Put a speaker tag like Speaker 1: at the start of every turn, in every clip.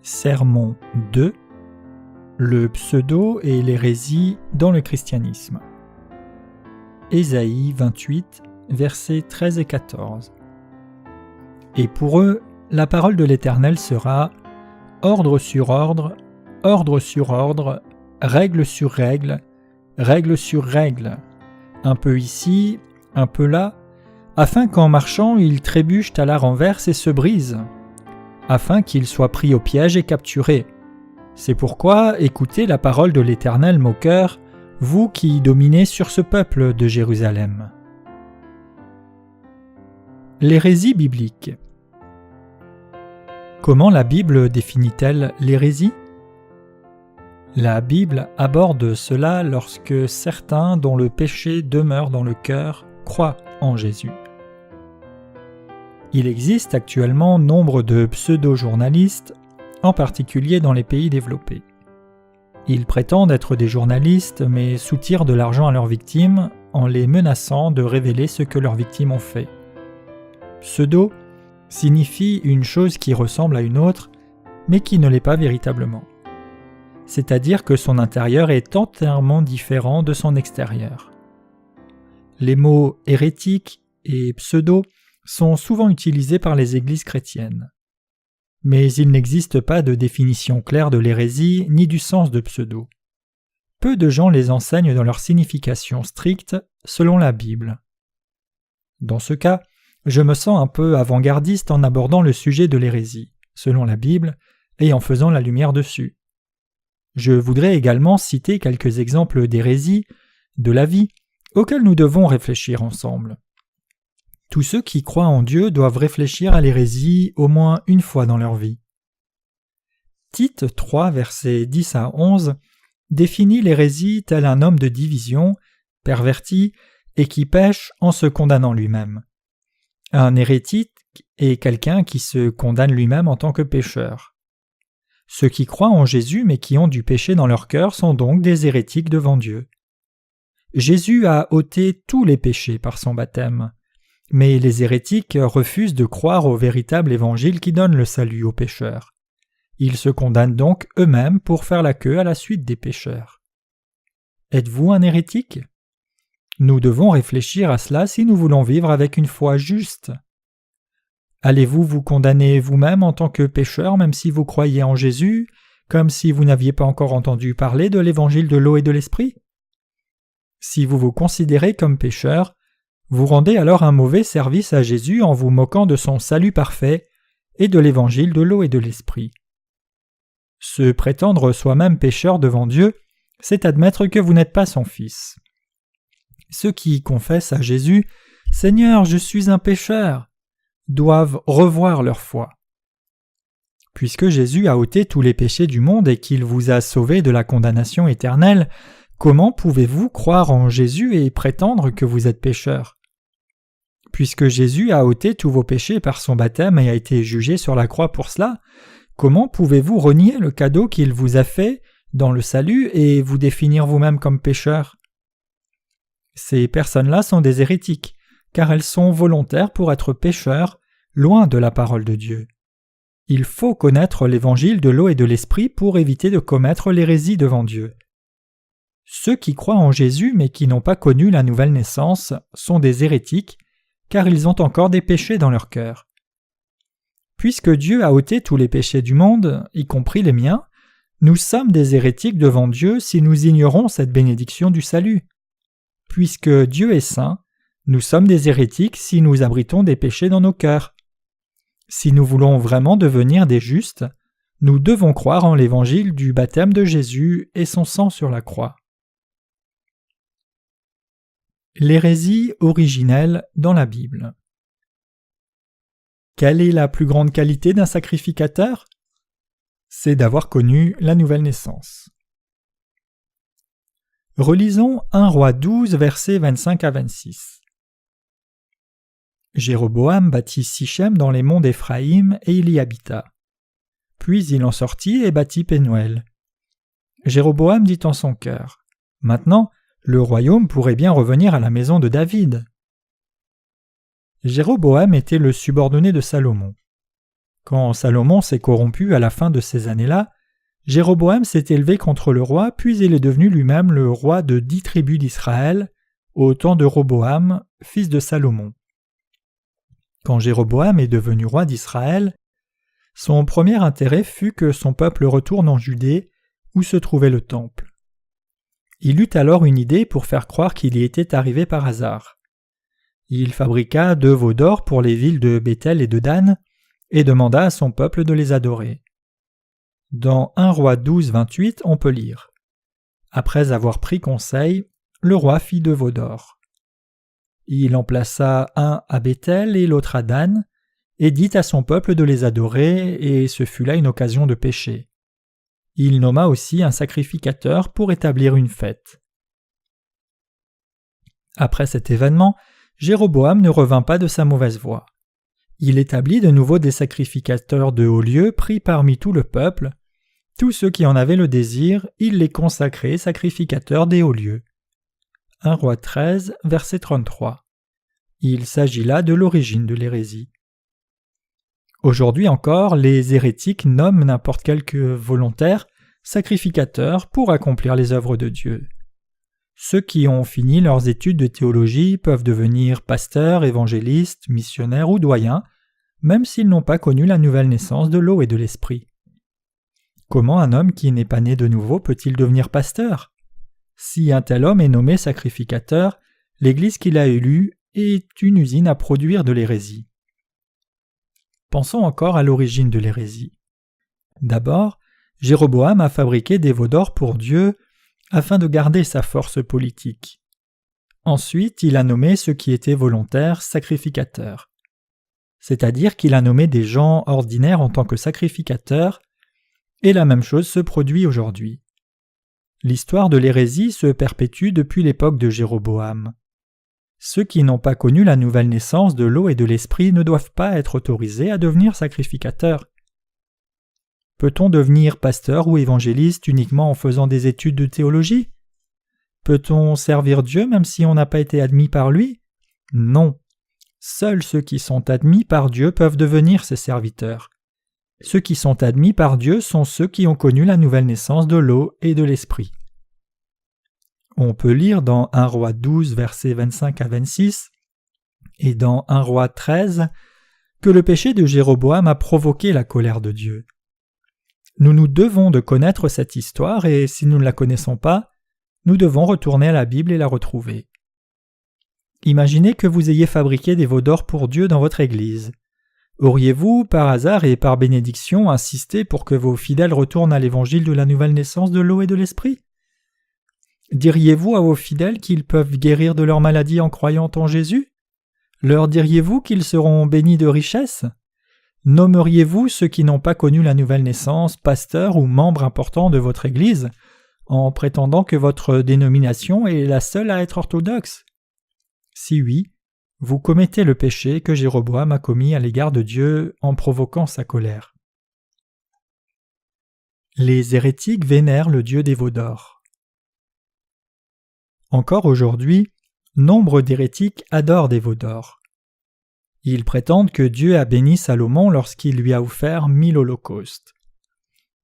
Speaker 1: Sermon 2. Le pseudo et l'hérésie dans le christianisme. Ésaïe 28, versets 13 et 14. Et pour eux, la parole de l'Éternel sera ordre sur ordre, ordre sur ordre, règle sur règle, règle sur règle, un peu ici, un peu là, afin qu'en marchant ils trébuchent à la renverse et se brisent, afin qu'ils soient pris au piège et capturés. C'est pourquoi écoutez la parole de l'Éternel moqueur, vous qui dominez sur ce peuple de Jérusalem. L'hérésie biblique. Comment la Bible définit-elle l'hérésie ? La Bible aborde cela lorsque certains dont le péché demeure dans le cœur croient en Jésus. Il existe actuellement nombre de pseudo-journalistes, en particulier dans les pays développés. Ils prétendent être des journalistes mais soutirent de l'argent à leurs victimes en les menaçant de révéler ce que leurs victimes ont fait. Pseudo signifie une chose qui ressemble à une autre, mais qui ne l'est pas véritablement. C'est-à-dire que son intérieur est entièrement différent de son extérieur. Les mots hérétique et pseudo sont souvent utilisés par les églises chrétiennes. Mais il n'existe pas de définition claire de l'hérésie ni du sens de pseudo. Peu de gens les enseignent dans leur signification stricte selon la Bible. Dans ce cas, je me sens un peu avant-gardiste en abordant le sujet de l'hérésie, selon la Bible, et en faisant la lumière dessus. Je voudrais également citer quelques exemples d'hérésie, de la vie, auxquels nous devons réfléchir ensemble. Tous ceux qui croient en Dieu doivent réfléchir à l'hérésie au moins une fois dans leur vie. Tite 3, versets 10 à 11, définit l'hérésie tel un homme de division, perverti, et qui pêche en se condamnant lui-même. Un hérétique est quelqu'un qui se condamne lui-même en tant que pécheur. Ceux qui croient en Jésus mais qui ont du péché dans leur cœur sont donc des hérétiques devant Dieu. Jésus a ôté tous les péchés par son baptême. Mais les hérétiques refusent de croire au véritable évangile qui donne le salut aux pécheurs. Ils se condamnent donc eux-mêmes pour faire la queue à la suite des pécheurs. Êtes-vous un hérétique ? Nous devons réfléchir à cela si nous voulons vivre avec une foi juste. Allez-vous vous condamner vous-même en tant que pécheur même si vous croyez en Jésus, comme si vous n'aviez pas encore entendu parler de l'évangile de l'eau et de l'esprit ? Si vous vous considérez comme pécheur, vous rendez alors un mauvais service à Jésus en vous moquant de son salut parfait et de l'évangile de l'eau et de l'esprit. Se prétendre soi-même pécheur devant Dieu, c'est admettre que vous n'êtes pas son fils. Ceux qui confessent à Jésus « Seigneur, je suis un pécheur » doivent revoir leur foi. Puisque Jésus a ôté tous les péchés du monde et qu'il vous a sauvé de la condamnation éternelle, comment pouvez-vous croire en Jésus et prétendre que vous êtes pécheur ? Puisque Jésus a ôté tous vos péchés par son baptême et a été jugé sur la croix pour cela, comment pouvez-vous renier le cadeau qu'il vous a fait dans le salut et vous définir vous-même comme pécheur ? Ces personnes-là sont des hérétiques, car elles sont volontaires pour être pécheurs, loin de la parole de Dieu. Il faut connaître l'évangile de l'eau et de l'esprit pour éviter de commettre l'hérésie devant Dieu. Ceux qui croient en Jésus mais qui n'ont pas connu la nouvelle naissance sont des hérétiques, car ils ont encore des péchés dans leur cœur. Puisque Dieu a ôté tous les péchés du monde, y compris les miens, nous sommes des hérétiques devant Dieu si nous ignorons cette bénédiction du salut. Puisque Dieu est saint, nous sommes des hérétiques si nous abritons des péchés dans nos cœurs. Si nous voulons vraiment devenir des justes, nous devons croire en l'évangile du baptême de Jésus et son sang sur la croix. L'hérésie originelle dans la Bible. Quelle est la plus grande qualité d'un sacrificateur ? C'est d'avoir connu la nouvelle naissance. Relisons 1 Roi 12, versets 25 à 26. Jéroboam bâtit Sichem dans les monts d'Éphraïm et il y habita. Puis il en sortit et bâtit Pénuel. Jéroboam dit en son cœur : « Maintenant, le royaume pourrait bien revenir à la maison de David. » Jéroboam était le subordonné de Salomon. Quand Salomon s'est corrompu à la fin de ces années-là, Jéroboam s'est élevé contre le roi, puis il est devenu lui-même le roi de 10 tribus d'Israël, au temps de Roboam, fils de Salomon. Quand Jéroboam est devenu roi d'Israël, son premier intérêt fut que son peuple retourne en Judée, où se trouvait le temple. Il eut alors une idée pour faire croire qu'il y était arrivé par hasard. Il fabriqua 2 veaux d'or pour les villes de Béthel et de Dan, et demanda à son peuple de les adorer. Dans 1 Roi 12, 28, on peut lire « Après avoir pris conseil, le roi fit 2 veaux d'or. Il en plaça un à Béthel et l'autre à Dan, et dit à son peuple de les adorer, et ce fut là une occasion de péché. Il nomma aussi un sacrificateur pour établir une fête. » Après cet événement, Jéroboam ne revint pas de sa mauvaise voie. Il établit de nouveau des sacrificateurs de haut lieu pris parmi tout le peuple. Tous ceux qui en avaient le désir, il les consacrait sacrificateurs des hauts lieux. 1 Roi 13, verset 33. Il s'agit là de l'origine de l'hérésie. Aujourd'hui encore, les hérétiques nomment n'importe quel volontaire sacrificateur pour accomplir les œuvres de Dieu. Ceux qui ont fini leurs études de théologie peuvent devenir pasteurs, évangélistes, missionnaires ou doyens, même s'ils n'ont pas connu la nouvelle naissance de l'eau et de l'esprit. Comment un homme qui n'est pas né de nouveau peut-il devenir pasteur ? Si un tel homme est nommé sacrificateur, l'Église qu'il a élue est une usine à produire de l'hérésie. Pensons encore à l'origine de l'hérésie. D'abord, Jéroboam a fabriqué des veaux d'or pour Dieu afin de garder sa force politique. Ensuite, il a nommé ceux qui étaient volontaires sacrificateurs. C'est-à-dire qu'il a nommé des gens ordinaires en tant que sacrificateurs, et la même chose se produit aujourd'hui. L'histoire de l'hérésie se perpétue depuis l'époque de Jéroboam. Ceux qui n'ont pas connu la nouvelle naissance de l'eau et de l'esprit ne doivent pas être autorisés à devenir sacrificateurs. Peut-on devenir pasteur ou évangéliste uniquement en faisant des études de théologie ? Peut-on servir Dieu même si on n'a pas été admis par lui ? Non. Seuls ceux qui sont admis par Dieu peuvent devenir ses serviteurs. Ceux qui sont admis par Dieu sont ceux qui ont connu la nouvelle naissance de l'eau et de l'esprit. On peut lire dans 1 Roi 12, versets 25 à 26, et dans 1 Roi 13, que le péché de Jéroboam a provoqué la colère de Dieu. Nous nous devons de connaître cette histoire et si nous ne la connaissons pas, nous devons retourner à la Bible et la retrouver. Imaginez que vous ayez fabriqué des veaux d'or pour Dieu dans votre église. Auriez-vous, par hasard et par bénédiction, insisté pour que vos fidèles retournent à l'évangile de la nouvelle naissance de l'eau et de l'esprit ? Diriez-vous à vos fidèles qu'ils peuvent guérir de leur maladie en croyant en Jésus ? Leur diriez-vous qu'ils seront bénis de richesses ? Nommeriez-vous ceux qui n'ont pas connu la nouvelle naissance, pasteurs ou membres importants de votre Église, en prétendant que votre dénomination est la seule à être orthodoxe ? Si oui, vous commettez le péché que Jéroboam a commis à l'égard de Dieu en provoquant sa colère. Les hérétiques vénèrent le Dieu des veaux d'or. Encore aujourd'hui, nombre d'hérétiques adorent des veaux d'or. Ils prétendent que Dieu a béni Salomon lorsqu'il lui a offert 1000 holocaustes.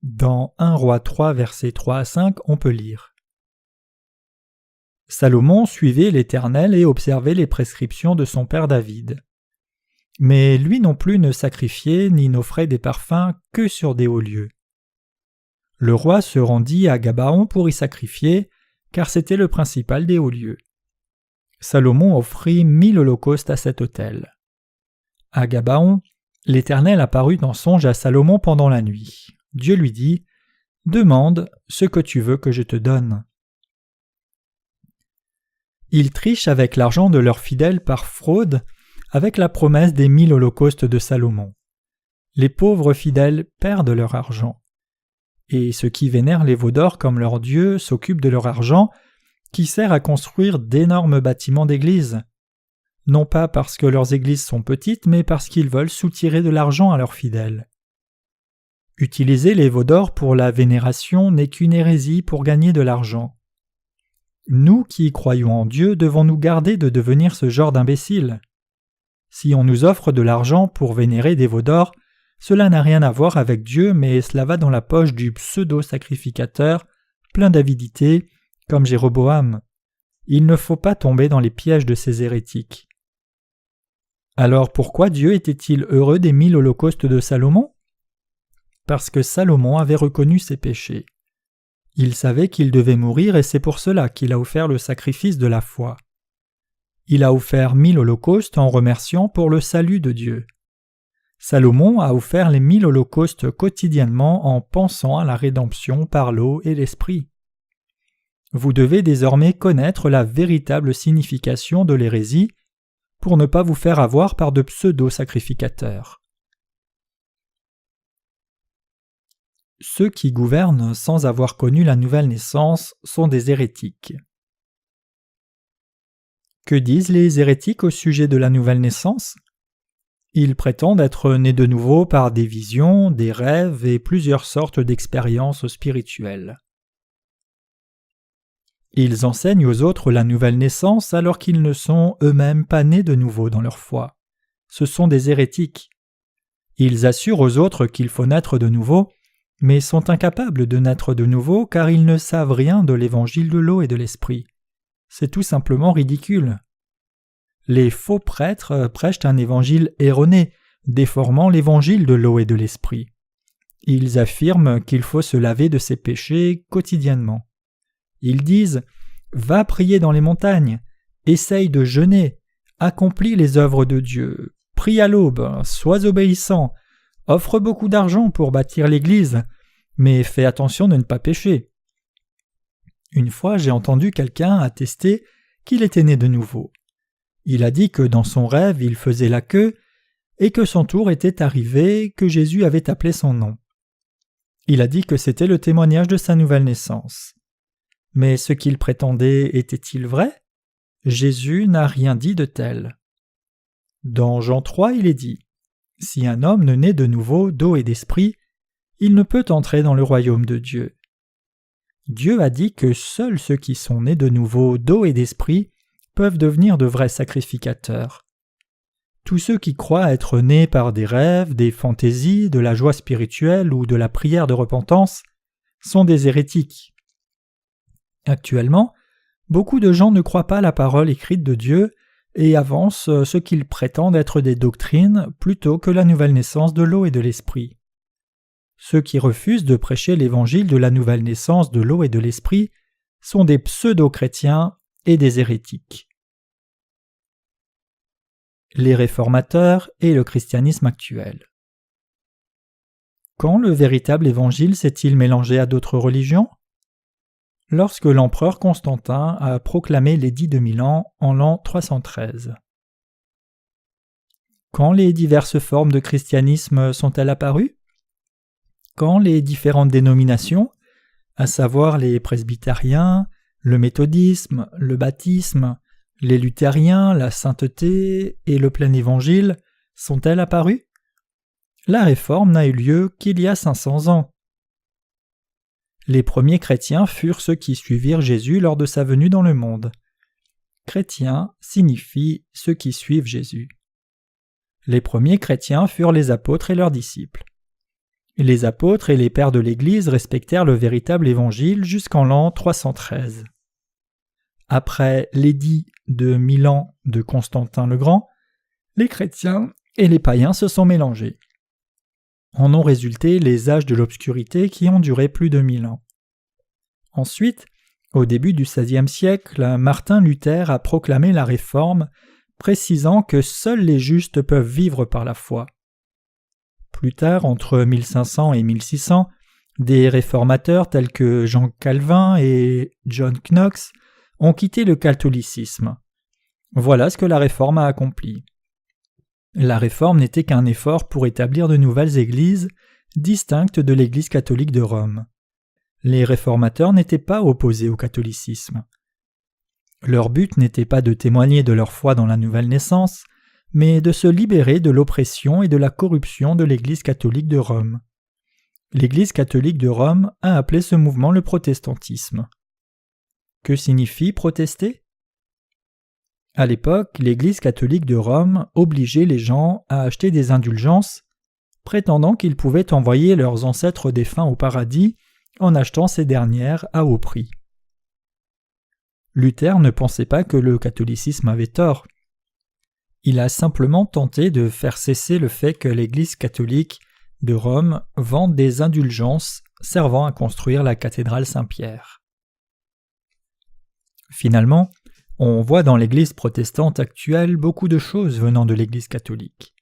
Speaker 1: Dans 1 Roi 3, versets 3 à 5, on peut lire « Salomon suivait l'Éternel et observait les prescriptions de son père David. Mais lui non plus ne sacrifiait ni n'offrait des parfums que sur des hauts lieux. Le roi se rendit à Gabaon pour y sacrifier, car c'était le principal des hauts lieux. Salomon offrit 1000 holocaustes à cet autel. À Gabaon, l'Éternel apparut en songe à Salomon pendant la nuit. Dieu lui dit « Demande ce que tu veux que je te donne. » Ils trichent avec l'argent de leurs fidèles par fraude, avec la promesse des 1000 holocaustes de Salomon. Les pauvres fidèles perdent leur argent. Et ceux qui vénèrent les veaux d'or comme leur Dieu s'occupent de leur argent, qui sert à construire d'énormes bâtiments d'église. Non pas parce que leurs églises sont petites, mais parce qu'ils veulent soutirer de l'argent à leurs fidèles. Utiliser les veaux d'or pour la vénération n'est qu'une hérésie pour gagner de l'argent. Nous qui croyons en Dieu devons nous garder de devenir ce genre d'imbéciles. Si on nous offre de l'argent pour vénérer des veaux d'or, cela n'a rien à voir avec Dieu, mais cela va dans la poche du pseudo-sacrificateur, plein d'avidité, comme Jéroboam. Il ne faut pas tomber dans les pièges de ces hérétiques. Alors pourquoi Dieu était-il heureux des 1000 holocaustes de Salomon ? Parce que Salomon avait reconnu ses péchés. Il savait qu'il devait mourir et c'est pour cela qu'il a offert le sacrifice de la foi. Il a offert 1000 holocaustes en remerciant pour le salut de Dieu. Salomon a offert les 1000 holocaustes quotidiennement en pensant à la rédemption par l'eau et l'esprit. Vous devez désormais connaître la véritable signification de l'hérésie pour ne pas vous faire avoir par de pseudo-sacrificateurs. Ceux qui gouvernent sans avoir connu la nouvelle naissance sont des hérétiques. Que disent les hérétiques au sujet de la nouvelle naissance ? Ils prétendent être nés de nouveau par des visions, des rêves et plusieurs sortes d'expériences spirituelles. Ils enseignent aux autres la nouvelle naissance alors qu'ils ne sont eux-mêmes pas nés de nouveau dans leur foi. Ce sont des hérétiques. Ils assurent aux autres qu'il faut naître de nouveau, mais sont incapables de naître de nouveau car ils ne savent rien de l'évangile de l'eau et de l'esprit. C'est tout simplement ridicule. Les faux prêtres prêchent un évangile erroné, déformant l'évangile de l'eau et de l'esprit. Ils affirment qu'il faut se laver de ses péchés quotidiennement. Ils disent « Va prier dans les montagnes, essaye de jeûner, accomplis les œuvres de Dieu, prie à l'aube, sois obéissant, offre beaucoup d'argent pour bâtir l'église, mais fais attention de ne pas pécher. » Une fois, j'ai entendu quelqu'un attester qu'il était né de nouveau. Il a dit que dans son rêve, il faisait la queue et que son tour était arrivé, que Jésus avait appelé son nom. Il a dit que c'était le témoignage de sa nouvelle naissance. Mais ce qu'il prétendait était-il vrai ? Jésus n'a rien dit de tel. Dans Jean 3, il est dit « Si un homme ne naît de nouveau d'eau et d'esprit, il ne peut entrer dans le royaume de Dieu. » Dieu a dit que seuls ceux qui sont nés de nouveau d'eau et d'esprit peuvent devenir de vrais sacrificateurs. Tous ceux qui croient être nés par des rêves, des fantaisies, de la joie spirituelle ou de la prière de repentance sont des hérétiques. Actuellement, beaucoup de gens ne croient pas la parole écrite de Dieu et avancent ce qu'ils prétendent être des doctrines plutôt que la nouvelle naissance de l'eau et de l'esprit. Ceux qui refusent de prêcher l'évangile de la nouvelle naissance de l'eau et de l'esprit sont des pseudo-chrétiens et des hérétiques. Les réformateurs et le christianisme actuel. Quand le véritable évangile s'est-il mélangé à d'autres religions ? Lorsque l'empereur Constantin a proclamé l'édit de Milan en l'an 313. Quand les diverses formes de christianisme sont-elles apparues ? Quand les différentes dénominations, à savoir les presbytériens, le méthodisme, le baptisme, les luthériens, la sainteté et le plein évangile, sont-elles apparues ? La réforme n'a eu lieu qu'il y a 500 ans. Les premiers chrétiens furent ceux qui suivirent Jésus lors de sa venue dans le monde. Chrétien signifie ceux qui suivent Jésus. Les premiers chrétiens furent les apôtres et leurs disciples. Les apôtres et les pères de l'Église respectèrent le véritable évangile jusqu'en l'an 313. Après l'édit de Milan de Constantin le Grand, les chrétiens et les païens se sont mélangés. En ont résulté les âges de l'obscurité qui ont duré plus de 1000 ans. Ensuite, au début du XVIe siècle, Martin Luther a proclamé la Réforme, précisant que seuls les justes peuvent vivre par la foi. Plus tard, entre 1500 et 1600, des réformateurs tels que Jean Calvin et John Knox ont quitté le catholicisme. Voilà ce que la Réforme a accompli. La Réforme n'était qu'un effort pour établir de nouvelles églises, distinctes de l'Église catholique de Rome. Les réformateurs n'étaient pas opposés au catholicisme. Leur but n'était pas de témoigner de leur foi dans la nouvelle naissance, mais de se libérer de l'oppression et de la corruption de l'Église catholique de Rome. L'Église catholique de Rome a appelé ce mouvement le protestantisme. Que signifie protester ? À l'époque, l'Église catholique de Rome obligeait les gens à acheter des indulgences prétendant qu'ils pouvaient envoyer leurs ancêtres défunts au paradis en achetant ces dernières à haut prix. Luther ne pensait pas que le catholicisme avait tort. Il a simplement tenté de faire cesser le fait que l'Église catholique de Rome vende des indulgences servant à construire la cathédrale Saint-Pierre. Finalement, on voit dans l'Église protestante actuelle beaucoup de choses venant de l'Église catholique.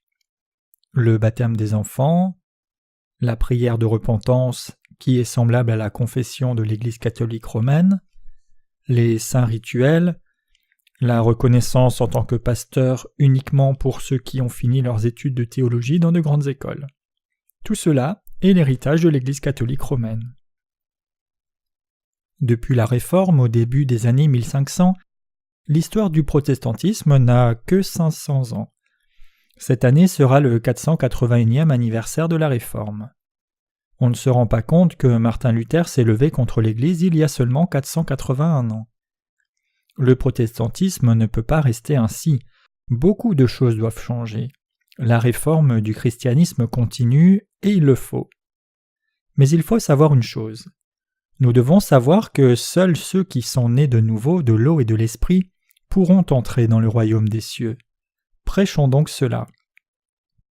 Speaker 1: Le baptême des enfants, la prière de repentance qui est semblable à la confession de l'Église catholique romaine, les saints rituels, la reconnaissance en tant que pasteur uniquement pour ceux qui ont fini leurs études de théologie dans de grandes écoles. Tout cela est l'héritage de l'Église catholique romaine. Depuis la Réforme au début des années 1500, l'histoire du protestantisme n'a que 500 ans. Cette année sera le 481e anniversaire de la Réforme. On ne se rend pas compte que Martin Luther s'est levé contre l'Église il y a seulement 481 ans. Le protestantisme ne peut pas rester ainsi. Beaucoup de choses doivent changer. La réforme du christianisme continue et il le faut. Mais il faut savoir une chose. Nous devons savoir que seuls ceux qui sont nés de nouveau de l'eau et de l'esprit pourront entrer dans le royaume des cieux. Prêchons donc cela.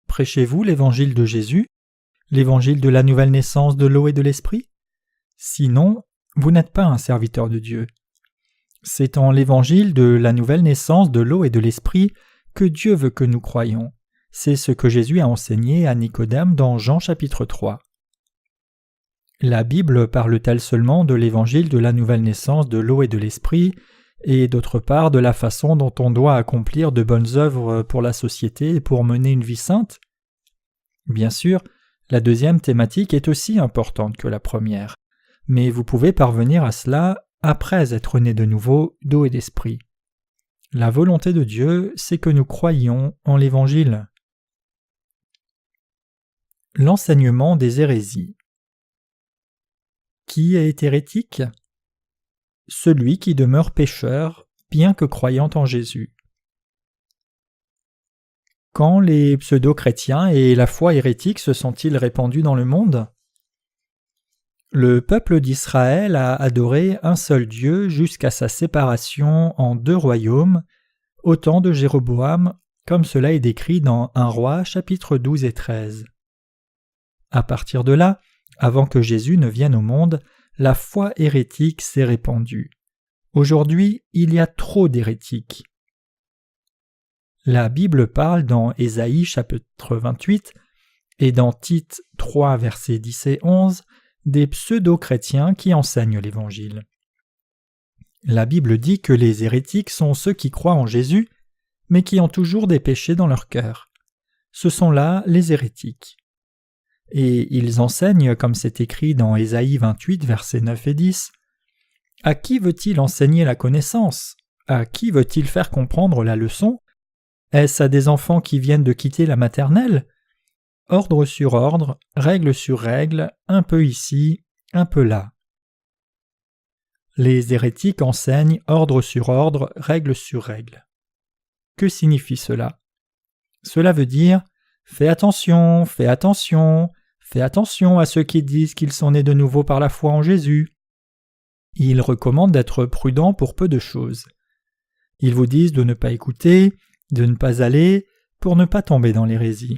Speaker 1: Prêchez-vous l'évangile de Jésus, l'évangile de la nouvelle naissance de l'eau et de l'esprit? Sinon, vous n'êtes pas un serviteur de Dieu. C'est en l'évangile de la nouvelle naissance de l'eau et de l'esprit que Dieu veut que nous croyions. C'est ce que Jésus a enseigné à Nicodème dans Jean chapitre 3. La Bible parle-t-elle seulement de l'évangile de la nouvelle naissance de l'eau et de l'esprit, et d'autre part de la façon dont on doit accomplir de bonnes œuvres pour la société et pour mener une vie sainte? Bien sûr, la deuxième thématique est aussi importante que la première, mais vous pouvez parvenir à cela après être né de nouveau d'eau et d'esprit. La volonté de Dieu, c'est que nous croyions en l'Évangile. L'enseignement des hérésies. Qui est hérétique? Celui qui demeure pécheur, bien que croyant en Jésus. Quand les pseudo-chrétiens et la foi hérétique se sont-ils répandus dans le monde? Le peuple d'Israël a adoré un seul Dieu jusqu'à sa séparation en 2 royaumes, au temps de Jéroboam, comme cela est décrit dans 1 Roi chapitres 12 et 13. À partir de là, avant que Jésus ne vienne au monde, la foi hérétique s'est répandue. Aujourd'hui, il y a trop d'hérétiques. La Bible parle dans Ésaïe chapitre 28 et dans Tite 3 versets 10 et 11 des pseudo-chrétiens qui enseignent l'Évangile. La Bible dit que les hérétiques sont ceux qui croient en Jésus, mais qui ont toujours des péchés dans leur cœur. Ce sont là les hérétiques. Et ils enseignent, comme c'est écrit dans Ésaïe 28 versets 9 et 10, « À qui veut-il enseigner la connaissance? À qui veut-il faire comprendre la leçon? Est-ce à des enfants qui viennent de quitter la maternelle? Ordre sur ordre, règle sur règle, un peu ici, un peu là. » Les hérétiques enseignent ordre sur ordre, règle sur règle. Que signifie cela? Cela veut dire « Fais attention, fais attention, fais attention à ceux qui disent qu'ils sont nés de nouveau par la foi en Jésus. » Ils recommandent d'être prudents pour peu de choses. Ils vous disent de ne pas écouter, de ne pas aller, pour ne pas tomber dans l'hérésie.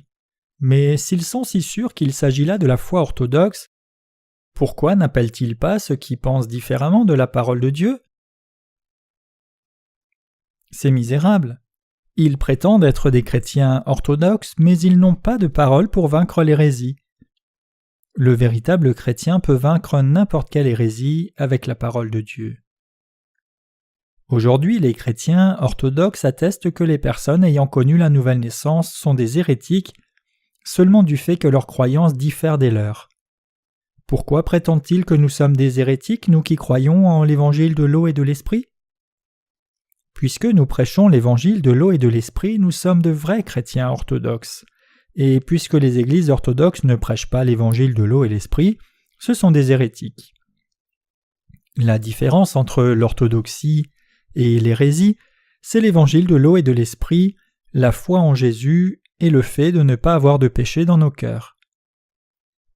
Speaker 1: Mais s'ils sont si sûrs qu'il s'agit là de la foi orthodoxe, pourquoi n'appellent-ils pas ceux qui pensent différemment de la parole de Dieu? C'est misérable. Ils prétendent être des chrétiens orthodoxes, mais ils n'ont pas de parole pour vaincre l'hérésie. Le véritable chrétien peut vaincre n'importe quelle hérésie avec la parole de Dieu. Aujourd'hui, les chrétiens orthodoxes attestent que les personnes ayant connu la nouvelle naissance sont des hérétiques seulement du fait que leurs croyances diffèrent des leurs. Pourquoi prétendent-ils que nous sommes des hérétiques, nous qui croyons en l'évangile de l'eau et de l'esprit? Puisque nous prêchons l'évangile de l'eau et de l'esprit, nous sommes de vrais chrétiens orthodoxes. Et puisque les églises orthodoxes ne prêchent pas l'évangile de l'eau et l'esprit, ce sont des hérétiques. La différence entre l'orthodoxie et l'hérésie, c'est l'évangile de l'eau et de l'esprit, la foi en Jésus et le fait de ne pas avoir de péché dans nos cœurs.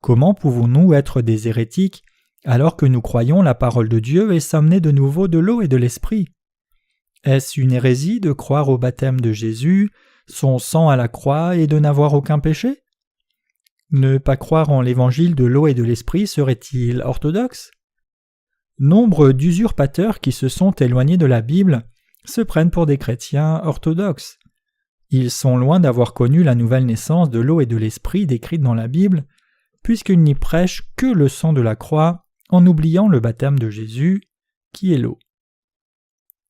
Speaker 1: Comment pouvons-nous être des hérétiques alors que nous croyons la parole de Dieu et sommes nés de nouveau de l'eau et de l'esprit? Est-ce une hérésie de croire au baptême de Jésus, son sang à la croix et de n'avoir aucun péché? Ne pas croire en l'évangile de l'eau et de l'esprit serait-il orthodoxe? Nombre d'usurpateurs qui se sont éloignés de la Bible se prennent pour des chrétiens orthodoxes. Ils sont loin d'avoir connu la nouvelle naissance de l'eau et de l'esprit décrite dans la Bible, puisqu'ils n'y prêchent que le sang de la croix en oubliant le baptême de Jésus, qui est l'eau.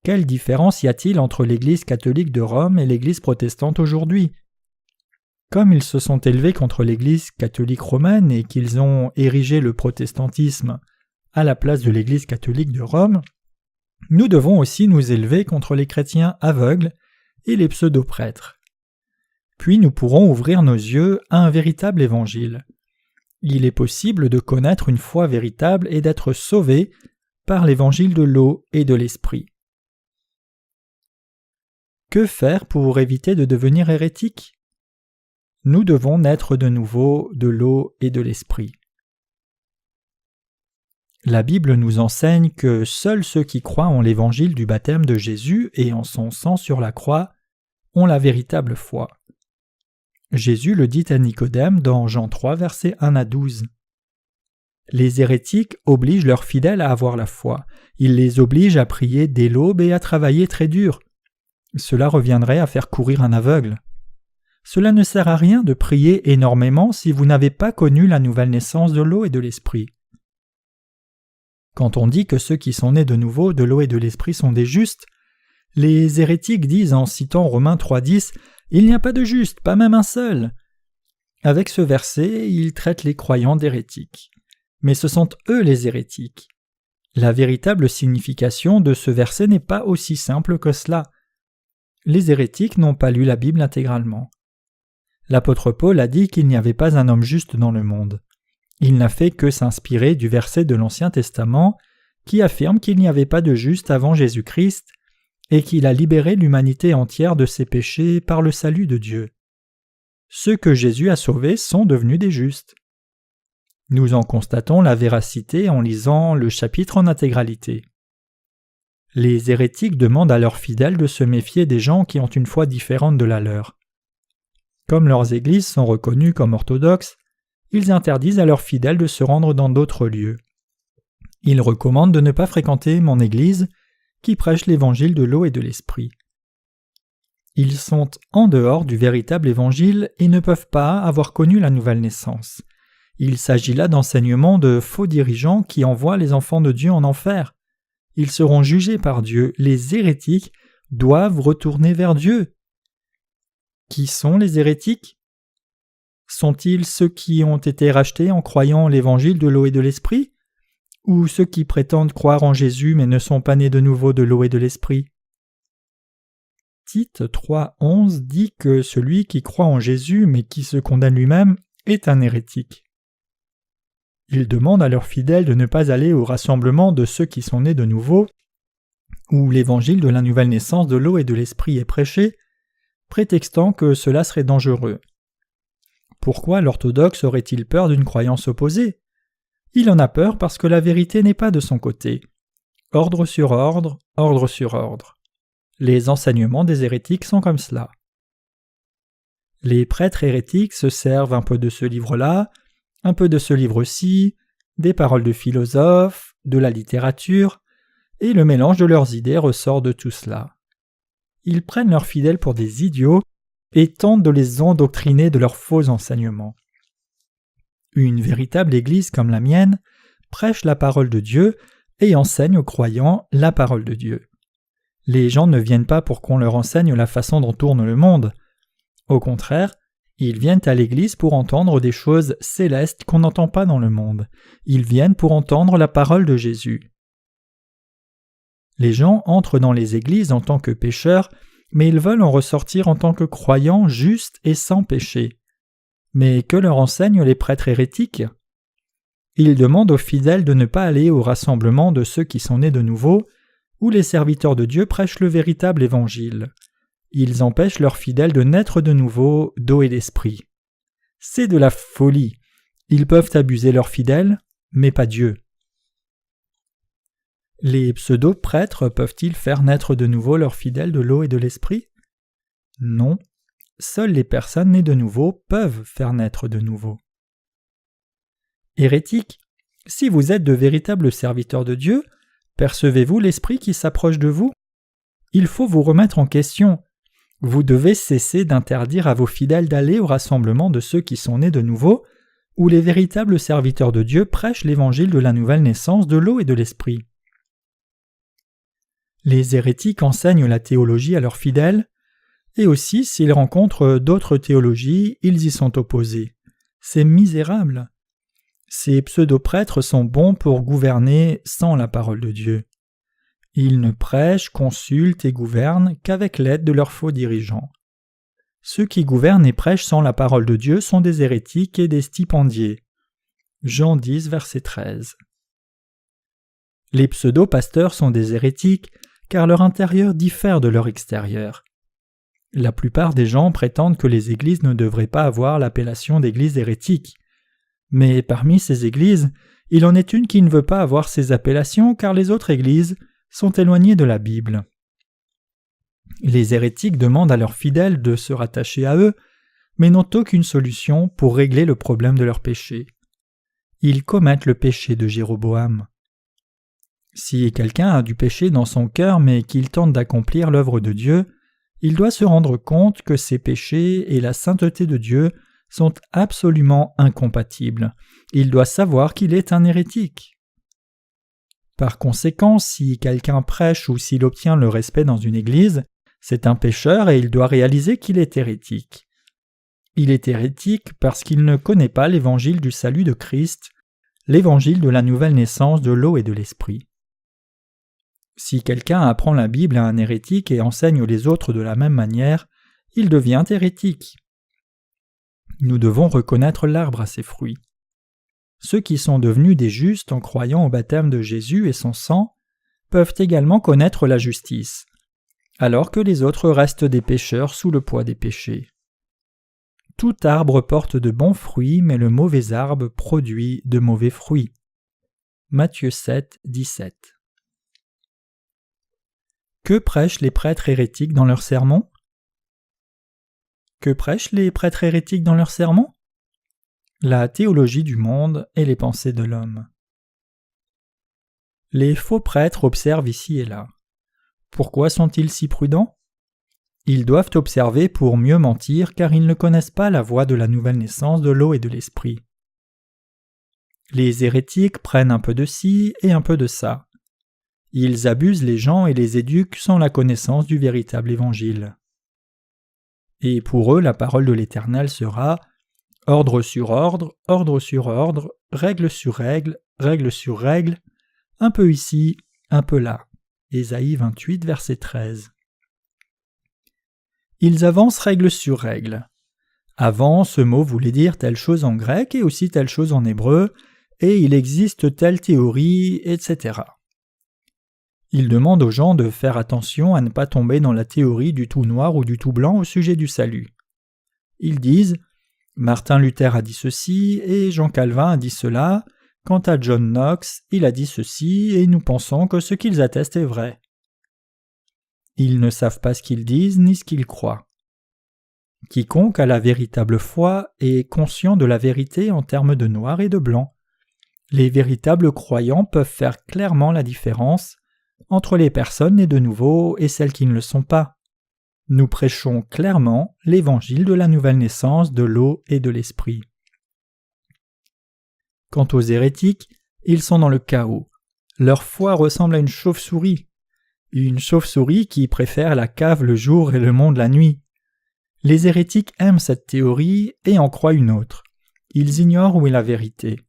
Speaker 1: Quelle différence y a-t-il entre l'Église catholique de Rome et l'Église protestante aujourd'hui? Comme ils se sont élevés contre l'Église catholique romaine et qu'ils ont érigé le protestantisme à la place de l'Église catholique de Rome, nous devons aussi nous élever contre les chrétiens aveugles et les pseudo-prêtres. Puis nous pourrons ouvrir nos yeux à un véritable évangile. Il est possible de connaître une foi véritable et d'être sauvé par l'évangile de l'eau et de l'esprit. Que faire pour éviter de devenir hérétique? Nous devons naître de nouveau de l'eau et de l'esprit. La Bible nous enseigne que seuls ceux qui croient en l'évangile du baptême de Jésus et en son sang sur la croix ont la véritable foi. Jésus le dit à Nicodème dans Jean 3, versets 1 à 12. Les hérétiques obligent leurs fidèles à avoir la foi. Ils les obligent à prier dès l'aube et à travailler très dur. Cela reviendrait à faire courir un aveugle. Cela ne sert à rien de prier énormément si vous n'avez pas connu la nouvelle naissance de l'eau et de l'esprit. Quand on dit que ceux qui sont nés de nouveau de l'eau et de l'esprit sont des justes, les hérétiques disent en citant Romains 3,10 « Il n'y a pas de juste, pas même un seul ». Avec ce verset, ils traitent les croyants d'hérétiques. Mais ce sont eux les hérétiques. La véritable signification de ce verset n'est pas aussi simple que cela. Les hérétiques n'ont pas lu la Bible intégralement. L'apôtre Paul a dit qu'il n'y avait pas un homme juste dans le monde. Il n'a fait que s'inspirer du verset de l'Ancien Testament qui affirme qu'il n'y avait pas de juste avant Jésus-Christ et qu'il a libéré l'humanité entière de ses péchés par le salut de Dieu. Ceux que Jésus a sauvés sont devenus des justes. Nous en constatons la véracité en lisant le chapitre en intégralité. Les hérétiques demandent à leurs fidèles de se méfier des gens qui ont une foi différente de la leur. Comme leurs églises sont reconnues comme orthodoxes, ils interdisent à leurs fidèles de se rendre dans d'autres lieux. Ils recommandent de ne pas fréquenter mon église qui prêche l'évangile de l'eau et de l'esprit. Ils sont en dehors du véritable évangile et ne peuvent pas avoir connu la nouvelle naissance. Il s'agit là d'enseignements de faux dirigeants qui envoient les enfants de Dieu en enfer. Ils seront jugés par Dieu. Les hérétiques doivent retourner vers Dieu. Qui sont les hérétiques? Sont-ils ceux qui ont été rachetés en croyant l'évangile de l'eau et de l'esprit? Ou ceux qui prétendent croire en Jésus mais ne sont pas nés de nouveau de l'eau et de l'esprit? Tite 3,11 dit que celui qui croit en Jésus mais qui se condamne lui-même est un hérétique. Ils demandent à leurs fidèles de ne pas aller au rassemblement de ceux qui sont nés de nouveau, où l'évangile de la nouvelle naissance de l'eau et de l'esprit est prêché, prétextant que cela serait dangereux. Pourquoi l'orthodoxe aurait-il peur d'une croyance opposée? Il en a peur parce que la vérité n'est pas de son côté. Ordre sur ordre, ordre sur ordre. Les enseignements des hérétiques sont comme cela. Les prêtres hérétiques se servent un peu de ce livre-là, un peu de ce livre-ci, des paroles de philosophes, de la littérature, et le mélange de leurs idées ressort de tout cela. Ils prennent leurs fidèles pour des idiots et tentent de les endoctriner de leurs faux enseignements. Une véritable église comme la mienne prêche la parole de Dieu et enseigne aux croyants la parole de Dieu. Les gens ne viennent pas pour qu'on leur enseigne la façon dont tourne le monde. Au contraire, ils viennent à l'église pour entendre des choses célestes qu'on n'entend pas dans le monde. Ils viennent pour entendre la parole de Jésus. Les gens entrent dans les églises en tant que pécheurs, mais ils veulent en ressortir en tant que croyants justes et sans péché. Mais que leur enseignent les prêtres hérétiques? Ils demandent aux fidèles de ne pas aller au rassemblement de ceux qui sont nés de nouveau, où les serviteurs de Dieu prêchent le véritable évangile. Ils empêchent leurs fidèles de naître de nouveau d'eau et d'esprit. C'est de la folie. Ils peuvent abuser leurs fidèles, mais pas Dieu. Les pseudo-prêtres peuvent-ils faire naître de nouveau leurs fidèles de l'eau et de l'esprit? Non, seules les personnes nées de nouveau peuvent faire naître de nouveau. Hérétique, si vous êtes de véritables serviteurs de Dieu, percevez-vous l'esprit qui s'approche de vous? Il faut vous remettre en question. Vous devez cesser d'interdire à vos fidèles d'aller au rassemblement de ceux qui sont nés de nouveau, où les véritables serviteurs de Dieu prêchent l'évangile de la nouvelle naissance de l'eau et de l'esprit. Les hérétiques enseignent la théologie à leurs fidèles, et aussi s'ils rencontrent d'autres théologies, ils y sont opposés. C'est misérable. Ces pseudo-prêtres sont bons pour gouverner sans la parole de Dieu. Ils ne prêchent, consultent et gouvernent qu'avec l'aide de leurs faux dirigeants. Ceux qui gouvernent et prêchent sans la parole de Dieu sont des hérétiques et des stipendiés. Jean 10, verset 13. Les pseudo-pasteurs sont des hérétiques car leur intérieur diffère de leur extérieur. La plupart des gens prétendent que les églises ne devraient pas avoir l'appellation d'église hérétique. Mais parmi ces églises, il en est une qui ne veut pas avoir ces appellations car les autres églises sont éloignées de la Bible. Les hérétiques demandent à leurs fidèles de se rattacher à eux, mais n'ont aucune solution pour régler le problème de leur péché. Ils commettent le péché de Jéroboam. Si quelqu'un a du péché dans son cœur mais qu'il tente d'accomplir l'œuvre de Dieu, il doit se rendre compte que ses péchés et la sainteté de Dieu sont absolument incompatibles. Il doit savoir qu'il est un hérétique. Par conséquent, si quelqu'un prêche ou s'il obtient le respect dans une église, c'est un pécheur et il doit réaliser qu'il est hérétique. Il est hérétique parce qu'il ne connaît pas l'évangile du salut de Christ, l'évangile de la nouvelle naissance de l'eau et de l'esprit. Si quelqu'un apprend la Bible à un hérétique et enseigne les autres de la même manière, il devient hérétique. Nous devons reconnaître l'arbre à ses fruits. Ceux qui sont devenus des justes en croyant au baptême de Jésus et son sang peuvent également connaître la justice, alors que les autres restent des pécheurs sous le poids des péchés. Tout arbre porte de bons fruits, mais le mauvais arbre produit de mauvais fruits. Matthieu 7, 17. Que prêchent les prêtres hérétiques dans leurs sermons? Que prêchent les prêtres hérétiques dans leurs sermons? La théologie du monde et les pensées de l'homme. Les faux prêtres observent ici et là. Pourquoi sont-ils si prudents? Ils doivent observer pour mieux mentir car ils ne connaissent pas la voie de la nouvelle naissance de l'eau et de l'esprit. Les hérétiques prennent un peu de ci et un peu de ça. Ils abusent les gens et les éduquent sans la connaissance du véritable évangile. Et pour eux, la parole de l'Éternel sera ordre sur ordre, ordre sur ordre, règle sur règle, règle sur règle, un peu ici, un peu là. Ésaïe 28, verset 13. Ils avancent règle sur règle. Avant, ce mot voulait dire telle chose en grec et aussi telle chose en hébreu, et il existe telle théorie, etc. Ils demandent aux gens de faire attention à ne pas tomber dans la théorie du tout noir ou du tout blanc au sujet du salut. Ils disent « Martin Luther a dit ceci et Jean Calvin a dit cela, quant à John Knox, il a dit ceci et nous pensons que ce qu'ils attestent est vrai. » Ils ne savent pas ce qu'ils disent ni ce qu'ils croient. Quiconque a la véritable foi est conscient de la vérité en termes de noir et de blanc. Les véritables croyants peuvent faire clairement la différence entre les personnes nées de nouveau et celles qui ne le sont pas. Nous prêchons clairement l'évangile de la nouvelle naissance de l'eau et de l'esprit. Quant aux hérétiques, ils sont dans le chaos. Leur foi ressemble à une chauve-souris. Une chauve-souris qui préfère la cave le jour et le monde la nuit. Les hérétiques aiment cette théorie et en croient une autre. Ils ignorent où est la vérité.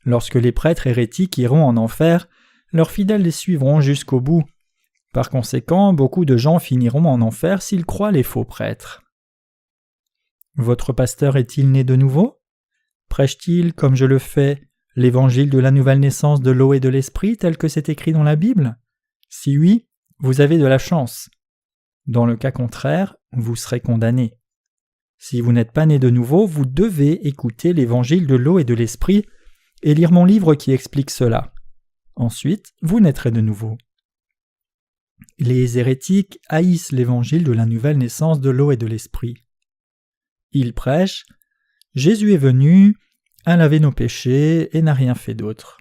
Speaker 1: Lorsque les prêtres hérétiques iront en enfer, leurs fidèles les suivront jusqu'au bout. Par conséquent, beaucoup de gens finiront en enfer s'ils croient les faux prêtres. Votre pasteur est-il né de nouveau? Prêche-t-il, comme je le fais, l'évangile de la nouvelle naissance de l'eau et de l'esprit tel que c'est écrit dans la Bible? Si oui, vous avez de la chance. Dans le cas contraire, vous serez condamné. Si vous n'êtes pas né de nouveau, vous devez écouter l'évangile de l'eau et de l'esprit et lire mon livre qui explique cela. Ensuite, vous naîtrez de nouveau. Les hérétiques haïssent l'évangile de la nouvelle naissance de l'eau et de l'esprit. Ils prêchent « Jésus est venu, a lavé nos péchés et n'a rien fait d'autre.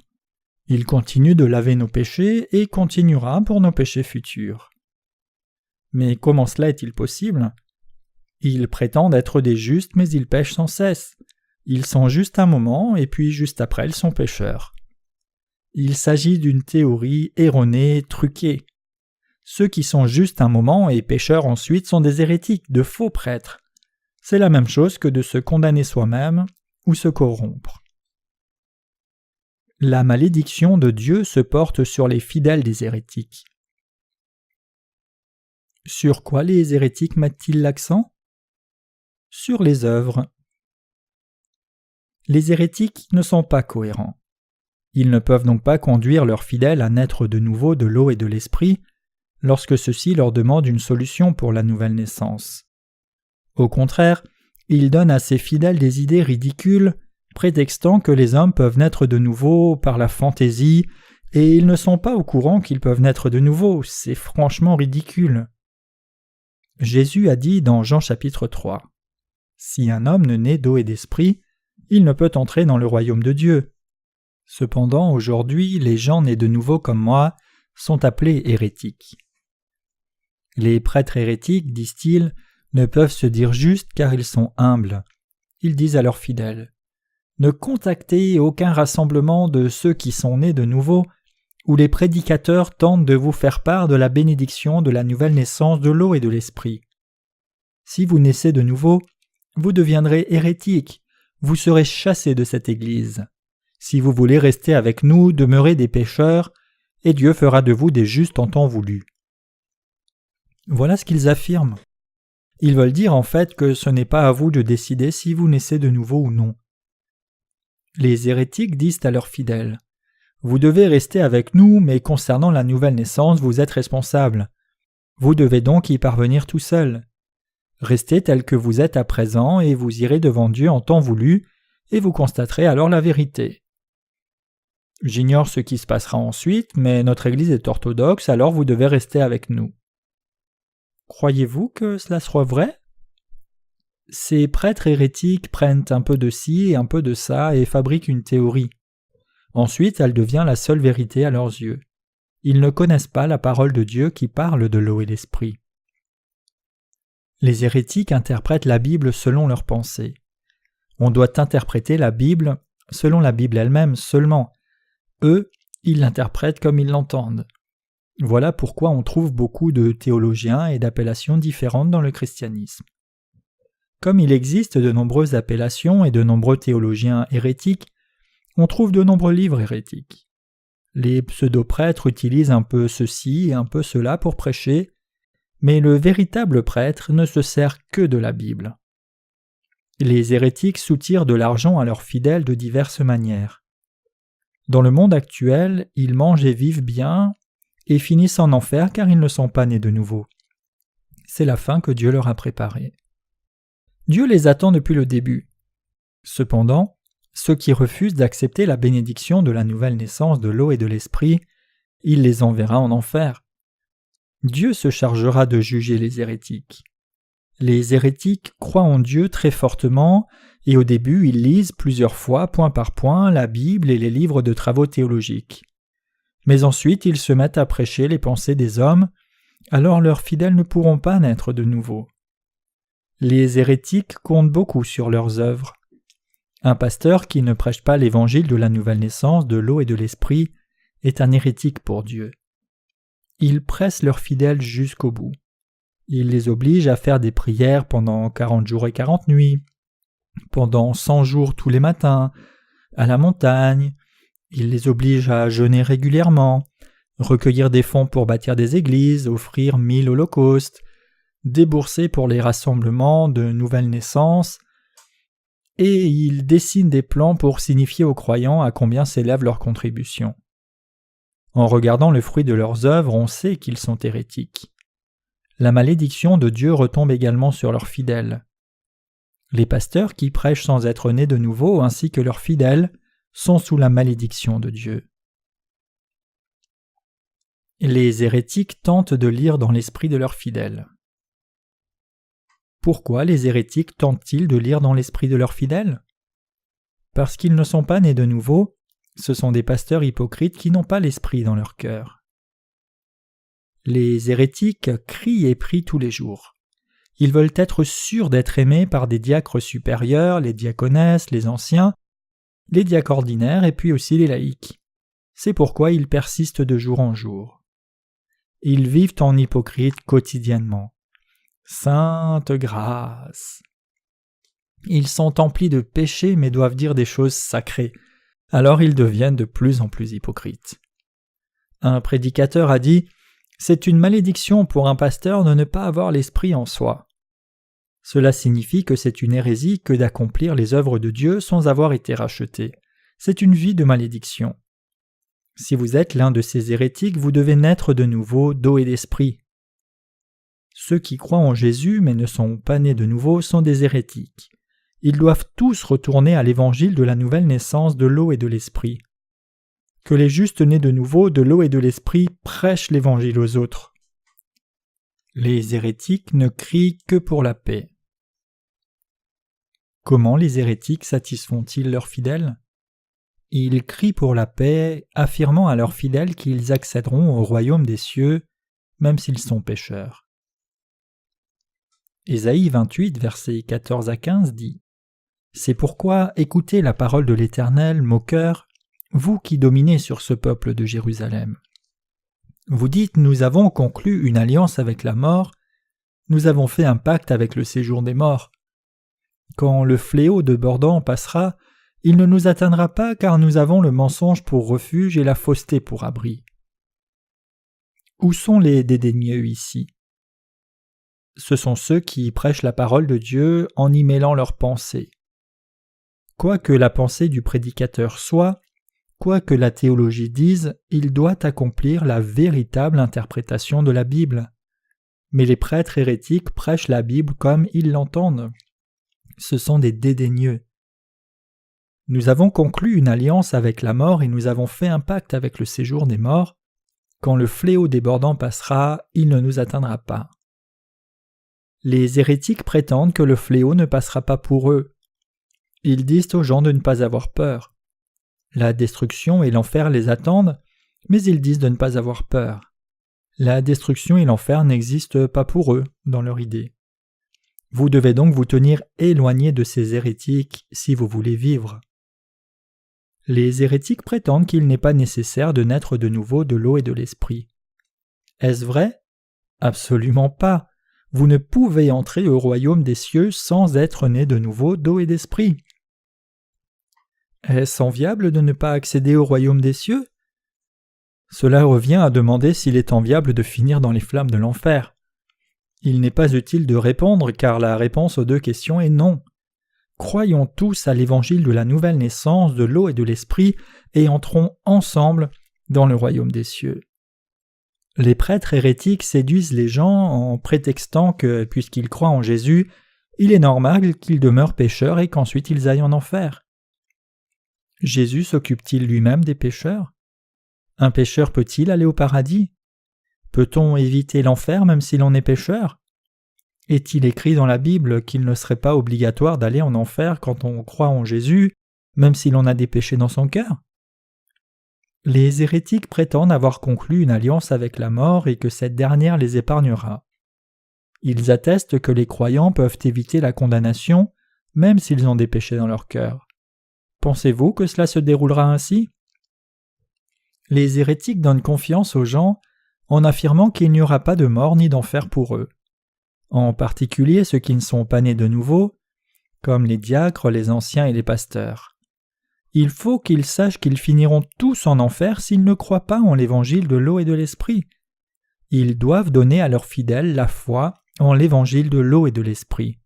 Speaker 1: Il continue de laver nos péchés et continuera pour nos péchés futurs. » Mais comment cela est-il possible ? Ils prétendent être des justes, mais ils pêchent sans cesse. Ils sont justes un moment, et puis juste après, ils sont pécheurs. Il s'agit d'une théorie erronée, truquée. Ceux qui sont justes un moment et pécheurs ensuite sont des hérétiques, de faux prêtres. C'est la même chose que de se condamner soi-même ou se corrompre. La malédiction de Dieu se porte sur les fidèles des hérétiques. Sur quoi les hérétiques mettent-ils l'accent ? Sur les œuvres. Les hérétiques ne sont pas cohérents. Ils ne peuvent donc pas conduire leurs fidèles à naître de nouveau de l'eau et de l'esprit lorsque ceux-ci leur demandent une solution pour la nouvelle naissance. Au contraire, ils donnent à ces fidèles des idées ridicules, prétextant que les hommes peuvent naître de nouveau par la fantaisie, et ils ne sont pas au courant qu'ils peuvent naître de nouveau. C'est franchement ridicule. Jésus a dit dans Jean chapitre 3 « Si un homme ne naît d'eau et d'esprit, il ne peut entrer dans le royaume de Dieu. » Cependant, aujourd'hui, les gens nés de nouveau comme moi sont appelés hérétiques. Les prêtres hérétiques, disent-ils, ne peuvent se dire justes car ils sont humbles. Ils disent à leurs fidèles « Ne contactez aucun rassemblement de ceux qui sont nés de nouveau où les prédicateurs tentent de vous faire part de la bénédiction de la nouvelle naissance de l'eau et de l'esprit. Si vous naissez de nouveau, vous deviendrez hérétiques, vous serez chassés de cette Église. Si vous voulez rester avec nous, demeurez des pécheurs, et Dieu fera de vous des justes en temps voulu. » Voilà ce qu'ils affirment. Ils veulent dire en fait que ce n'est pas à vous de décider si vous naissez de nouveau ou non. Les hérétiques disent à leurs fidèles « Vous devez rester avec nous, mais concernant la nouvelle naissance, vous êtes responsables. Vous devez donc y parvenir tout seul. Restez tel que vous êtes à présent et vous irez devant Dieu en temps voulu, et vous constaterez alors la vérité. J'ignore ce qui se passera ensuite, mais notre Église est orthodoxe, alors vous devez rester avec nous. » Croyez-vous que cela soit vrai ? Ces prêtres hérétiques prennent un peu de ci et un peu de ça et fabriquent une théorie. Ensuite, elle devient la seule vérité à leurs yeux. Ils ne connaissent pas la parole de Dieu qui parle de l'eau et l'esprit. Les hérétiques interprètent la Bible selon leurs pensées. On doit interpréter la Bible selon la Bible elle-même seulement. Eux, ils l'interprètent comme ils l'entendent. Voilà pourquoi on trouve beaucoup de théologiens et d'appellations différentes dans le christianisme. Comme il existe de nombreuses appellations et de nombreux théologiens hérétiques, on trouve de nombreux livres hérétiques. Les pseudo-prêtres utilisent un peu ceci et un peu cela pour prêcher, mais le véritable prêtre ne se sert que de la Bible. Les hérétiques soutirent de l'argent à leurs fidèles de diverses manières. Dans le monde actuel, ils mangent et vivent bien, et finissent en enfer car ils ne sont pas nés de nouveau. C'est la fin que Dieu leur a préparée. Dieu les attend depuis le début. Cependant, ceux qui refusent d'accepter la bénédiction de la nouvelle naissance de l'eau et de l'esprit, il les enverra en enfer. Dieu se chargera de juger les hérétiques. Les hérétiques croient en Dieu très fortement et au début ils lisent plusieurs fois, point par point, la Bible et les livres de travaux théologiques. Mais ensuite ils se mettent à prêcher les pensées des hommes, alors leurs fidèles ne pourront pas naître de nouveau. Les hérétiques comptent beaucoup sur leurs œuvres. Un pasteur qui ne prêche pas l'évangile de la nouvelle naissance de l'eau et de l'esprit est un hérétique pour Dieu. Ils pressent leurs fidèles jusqu'au bout. Ils les obligent à faire des prières pendant 40 jours et 40 nuits, pendant 100 jours tous les matins, à la montagne. Ils les obligent à jeûner régulièrement, recueillir des fonds pour bâtir des églises, offrir 1000 holocaustes, débourser pour les rassemblements de nouvelles naissances, et ils dessinent des plans pour signifier aux croyants à combien s'élève leur contribution. En regardant le fruit de leurs œuvres, on sait qu'ils sont hérétiques. La malédiction de Dieu retombe également sur leurs fidèles. Les pasteurs qui prêchent sans être nés de nouveau, ainsi que leurs fidèles, sont sous la malédiction de Dieu. Les hérétiques tentent de lire dans l'esprit de leurs fidèles. Pourquoi les hérétiques tentent-ils de lire dans l'esprit de leurs fidèles ? Parce qu'ils ne sont pas nés de nouveau, ce sont des pasteurs hypocrites qui n'ont pas l'esprit dans leur cœur. Les hérétiques crient et prient tous les jours. Ils veulent être sûrs d'être aimés par des diacres supérieurs, les diaconesses, les anciens, les diacres ordinaires et puis aussi les laïcs. C'est pourquoi ils persistent de jour en jour. Ils vivent en hypocrite quotidiennement. Sainte grâce. Ils sont emplis de péchés mais doivent dire des choses sacrées. Alors ils deviennent de plus en plus hypocrites. Un prédicateur a dit « C'est une malédiction pour un pasteur de ne pas avoir l'esprit en soi. » Cela signifie que c'est une hérésie que d'accomplir les œuvres de Dieu sans avoir été racheté. C'est une vie de malédiction. Si vous êtes l'un de ces hérétiques, vous devez naître de nouveau d'eau et d'esprit. Ceux qui croient en Jésus mais ne sont pas nés de nouveau sont des hérétiques. Ils doivent tous retourner à l'évangile de la nouvelle naissance de l'eau et de l'esprit. Que les justes nés de nouveau de l'eau et de l'esprit prêchent l'évangile aux autres. Les hérétiques ne crient que pour la paix. Comment les hérétiques satisfont-ils leurs fidèles ? Ils crient pour la paix, affirmant à leurs fidèles qu'ils accéderont au royaume des cieux, même s'ils sont pécheurs. Ésaïe 28, versets 14 à 15 dit « C'est pourquoi écoutez la parole de l'Éternel, moqueurs, vous qui dominez sur ce peuple de Jérusalem. Vous dites, nous avons conclu une alliance avec la mort, nous avons fait un pacte avec le séjour des morts. Quand le fléau débordant passera, il ne nous atteindra pas car nous avons le mensonge pour refuge et la fausseté pour abri. » Où sont les dédaigneux ici ? Ce sont ceux qui prêchent la parole de Dieu en y mêlant leurs pensées. Quoi que la pensée du prédicateur soit, quoi que la théologie dise, il doit accomplir la véritable interprétation de la Bible. Mais les prêtres hérétiques prêchent la Bible comme ils l'entendent. Ce sont des dédaigneux. Nous avons conclu une alliance avec la mort et nous avons fait un pacte avec le séjour des morts. Quand le fléau débordant passera, il ne nous atteindra pas. Les hérétiques prétendent que le fléau ne passera pas pour eux. Ils disent aux gens de ne pas avoir peur. La destruction et l'enfer les attendent, mais ils disent de ne pas avoir peur. La destruction et l'enfer n'existent pas pour eux, dans leur idée. Vous devez donc vous tenir éloigné de ces hérétiques si vous voulez vivre. Les hérétiques prétendent qu'il n'est pas nécessaire de naître de nouveau de l'eau et de l'esprit. Est-ce vrai ? Absolument pas. Vous ne pouvez entrer au royaume des cieux sans être né de nouveau d'eau et d'esprit. Est-ce enviable de ne pas accéder au royaume des cieux ? Cela revient à demander s'il est enviable de finir dans les flammes de l'enfer. Il n'est pas utile de répondre car la réponse aux deux questions est non. Croyons tous à l'évangile de la nouvelle naissance de l'eau et de l'esprit et entrons ensemble dans le royaume des cieux. Les prêtres hérétiques séduisent les gens en prétextant que, puisqu'ils croient en Jésus, il est normal qu'ils demeurent pécheurs et qu'ensuite ils aillent en enfer. Jésus s'occupe-t-il lui-même des pécheurs ? Un pécheur peut-il aller au paradis ? Peut-on éviter l'enfer même si l'on est pécheur ? Est-il écrit dans la Bible qu'il ne serait pas obligatoire d'aller en enfer quand on croit en Jésus, même si l'on a des péchés dans son cœur ? Les hérétiques prétendent avoir conclu une alliance avec la mort et que cette dernière les épargnera. Ils attestent que les croyants peuvent éviter la condamnation, même s'ils ont des péchés dans leur cœur. Pensez-vous que cela se déroulera ainsi ? Les hérétiques donnent confiance aux gens en affirmant qu'il n'y aura pas de mort ni d'enfer pour eux. En particulier ceux qui ne sont pas nés de nouveau, comme les diacres, les anciens et les pasteurs. Il faut qu'ils sachent qu'ils finiront tous en enfer s'ils ne croient pas en l'évangile de l'eau et de l'esprit. Ils doivent donner à leurs fidèles la foi en l'évangile de l'eau et de l'esprit.